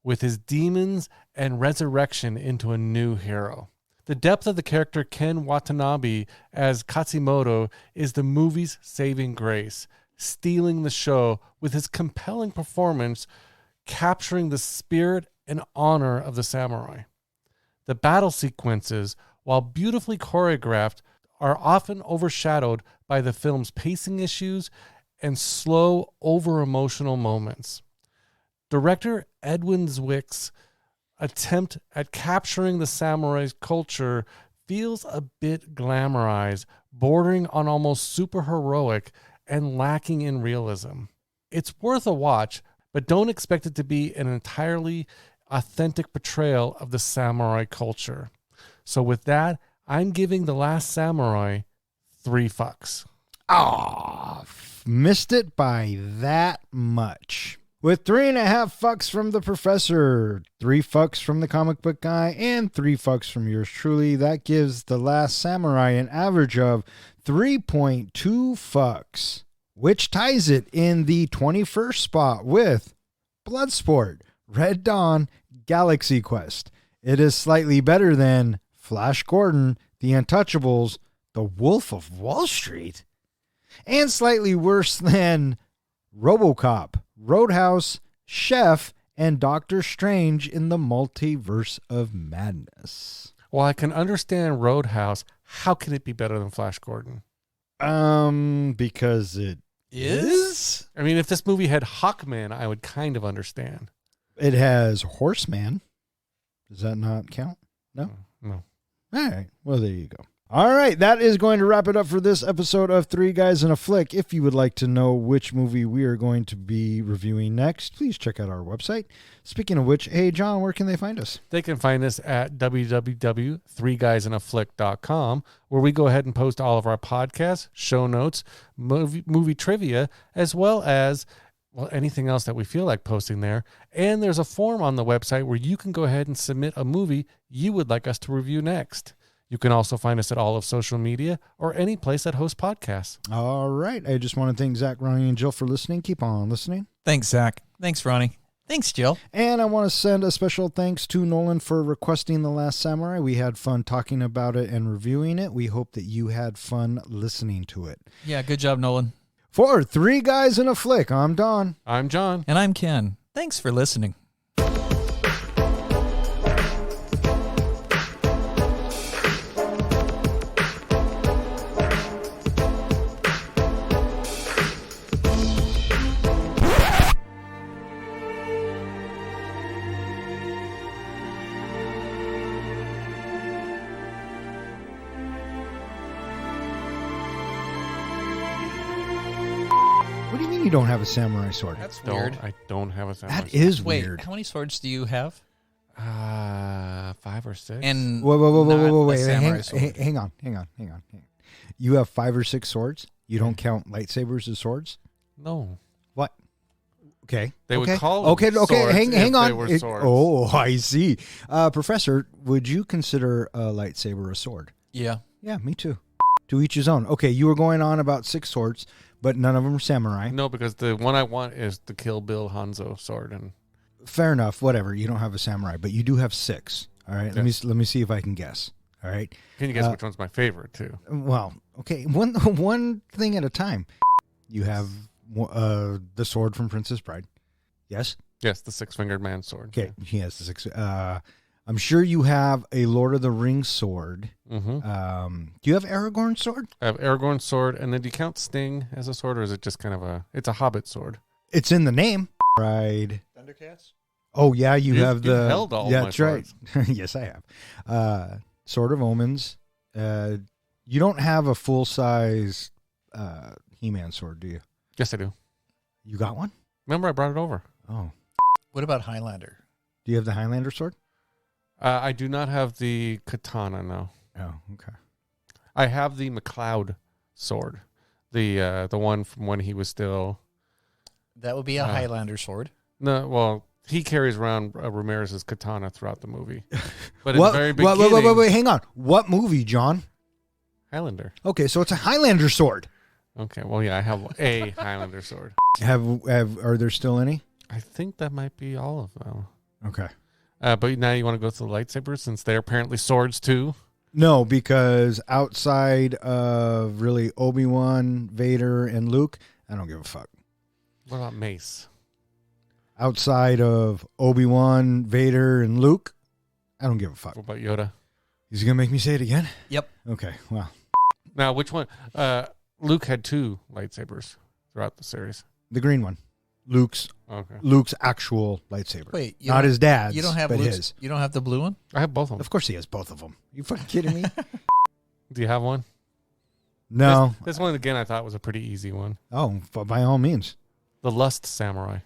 [SPEAKER 1] with his demons and resurrection into a new hero. The depth of the character Ken Watanabe as Katsumoto is the movie's saving grace. stealing the show with his compelling performance, capturing the spirit and honor of the samurai. The battle sequences, while beautifully choreographed, are often overshadowed by the film's pacing issues and slow, over-emotional moments. Director Edwin Zwick's attempt at capturing the samurai's culture feels a bit glamorized, bordering on almost super-heroic and lacking in realism. It's worth a watch, but don't expect it to be an entirely authentic portrayal of the samurai culture. So with that, I'm giving The Last Samurai 3 fucks.
[SPEAKER 2] Missed it by that much. With 3.5 fucks from the professor, 3 fucks from the comic book guy, and 3 fucks from yours truly, that gives The Last Samurai an average of 3.2 fucks, which ties it in the 21st spot with Bloodsport, Red Dawn, Galaxy Quest. It is slightly better than Flash Gordon, The Untouchables, The Wolf of Wall Street, and slightly worse than RoboCop, Roadhouse, Chef, and Doctor Strange in the Multiverse of Madness.
[SPEAKER 1] While I can understand Roadhouse, how can it be better than Flash Gordon?
[SPEAKER 2] Because it is?
[SPEAKER 1] I mean, if this movie had Hawkman, I would kind of understand.
[SPEAKER 2] It has Horseman. Does that not count? No?
[SPEAKER 1] No.
[SPEAKER 2] All right. Well, there you go. All right. That is going to wrap it up for this episode of Three Guys in a Flick. If you would like to know which movie we are going to be reviewing next, please check out our website. Speaking of which, hey, John, where can they find us?
[SPEAKER 1] They can find us at www.threeguysinaflick.com, where we go ahead and post all of our podcasts, show notes, movie trivia, as well as anything else that we feel like posting there. And there's a form on the website where you can go ahead and submit a movie you would like us to review next. You can also find us at all of social media or any place that hosts podcasts.
[SPEAKER 2] All right. I just want to thank Zach, Ronnie, and Jill for listening. Keep on listening.
[SPEAKER 5] Thanks, Zach. Thanks, Ronnie. Thanks, Jill.
[SPEAKER 2] And I want to send a special thanks to Nolan for requesting The Last Samurai. We had fun talking about it and reviewing it. We hope that you had fun listening to it.
[SPEAKER 5] Yeah, good job, Nolan.
[SPEAKER 2] For Three Guys in a Flick, I'm Don.
[SPEAKER 1] I'm John.
[SPEAKER 5] And I'm Ken. Thanks for listening.
[SPEAKER 2] What do you mean you don't have a samurai sword?
[SPEAKER 5] That's weird.
[SPEAKER 1] I don't have a samurai.
[SPEAKER 2] That is
[SPEAKER 5] Wait,
[SPEAKER 2] weird.
[SPEAKER 5] how many swords do you have?
[SPEAKER 1] 5 or 6.
[SPEAKER 5] And
[SPEAKER 2] Wait.
[SPEAKER 5] samurai sword.
[SPEAKER 2] Hang on. You have 5 or 6 swords? You don't count lightsabers as swords?
[SPEAKER 1] No.
[SPEAKER 2] What? Okay.
[SPEAKER 1] They would
[SPEAKER 2] okay.
[SPEAKER 1] call them
[SPEAKER 2] Okay.
[SPEAKER 1] swords
[SPEAKER 2] Hang
[SPEAKER 1] if
[SPEAKER 2] on.
[SPEAKER 1] they were swords.
[SPEAKER 2] Oh, I see. Professor, would you consider a lightsaber a sword?
[SPEAKER 5] Yeah.
[SPEAKER 2] Yeah, me too. To each his own. Okay, you were going on about 6 swords, but none of them are samurai.
[SPEAKER 1] No, because the one I want is the Kill Bill Hanzo sword. And
[SPEAKER 2] Fair enough. Whatever. You don't have a samurai, but you do have 6. All right.
[SPEAKER 1] Yes.
[SPEAKER 2] Let me see if I can guess. All right.
[SPEAKER 1] can you guess which one's my favorite, too?
[SPEAKER 2] Well, okay. One thing at a time. You have the sword from Princess Bride. Yes.
[SPEAKER 1] Yes, the 6-fingered man sword.
[SPEAKER 2] Okay. He has the 6. I'm sure you have a Lord of the Rings sword.
[SPEAKER 1] Mm-hmm.
[SPEAKER 2] Do you have Aragorn's sword?
[SPEAKER 1] I have Aragorn's sword, and then do you count Sting as a sword, or is it just kind of it's a Hobbit sword?
[SPEAKER 2] It's in the name. Right.
[SPEAKER 5] Thundercats?
[SPEAKER 2] Oh yeah, you have
[SPEAKER 1] you've
[SPEAKER 2] the.
[SPEAKER 1] held all
[SPEAKER 2] yeah,
[SPEAKER 1] my
[SPEAKER 2] that's right. Yes, I have. Sword of Omens. You don't have a full size He-Man sword, do you?
[SPEAKER 1] Yes, I do.
[SPEAKER 2] You got one?
[SPEAKER 1] Remember, I brought it over.
[SPEAKER 2] Oh.
[SPEAKER 5] What about Highlander?
[SPEAKER 2] Do you have the Highlander sword?
[SPEAKER 1] I do not have the katana, no.
[SPEAKER 2] Oh, okay.
[SPEAKER 1] I have the McLeod sword, the one from when he was still.
[SPEAKER 5] That would be a Highlander sword.
[SPEAKER 1] No, well, he carries around Ramirez's katana throughout the movie, but
[SPEAKER 2] What?
[SPEAKER 1] in the very beginning,
[SPEAKER 2] Wait, hang on. What movie, John?
[SPEAKER 1] Highlander.
[SPEAKER 2] Okay, so it's a Highlander sword.
[SPEAKER 1] Okay, well, yeah, I have a Highlander sword.
[SPEAKER 2] Are there still any?
[SPEAKER 1] I think that might be all of them.
[SPEAKER 2] Okay.
[SPEAKER 1] But now you want to go to the lightsabers since they're apparently swords too?
[SPEAKER 2] No, because outside of really Obi-Wan, Vader, and Luke, I don't give a fuck.
[SPEAKER 1] What about Mace?
[SPEAKER 2] Outside of Obi-Wan, Vader, and Luke, I don't give a fuck.
[SPEAKER 1] What about Yoda?
[SPEAKER 2] Is he going to make me say it again?
[SPEAKER 5] Yep.
[SPEAKER 2] Okay, well.
[SPEAKER 1] Now, which one? Luke had 2 lightsabers throughout the series.
[SPEAKER 2] The green one. Luke's actual lightsaber.
[SPEAKER 5] Wait,
[SPEAKER 2] not his dad's,
[SPEAKER 5] You don't have
[SPEAKER 2] but
[SPEAKER 5] Luke's,
[SPEAKER 2] his.
[SPEAKER 5] You don't have the blue one?
[SPEAKER 1] I have both of them.
[SPEAKER 2] Of course he has both of them. You fucking kidding me?
[SPEAKER 1] Do you have one?
[SPEAKER 2] No.
[SPEAKER 1] This one, again, I thought was a pretty easy one.
[SPEAKER 2] Oh, by all means.
[SPEAKER 1] The Lust Samurai.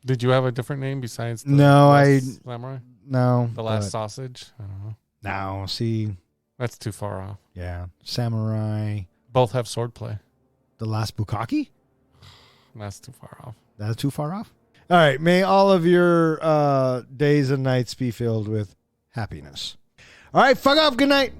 [SPEAKER 1] Did you have a different name besides the
[SPEAKER 2] No,
[SPEAKER 1] Lust Samurai?
[SPEAKER 2] No.
[SPEAKER 1] The Last Sausage? I don't know.
[SPEAKER 2] No, see.
[SPEAKER 1] That's too far off.
[SPEAKER 2] Yeah. Samurai.
[SPEAKER 1] Both have swordplay.
[SPEAKER 2] The Last Bukkake?
[SPEAKER 1] That's too far off.
[SPEAKER 2] That's too far off? All right. May all of your days and nights be filled with happiness. All right. Fuck off. Good night.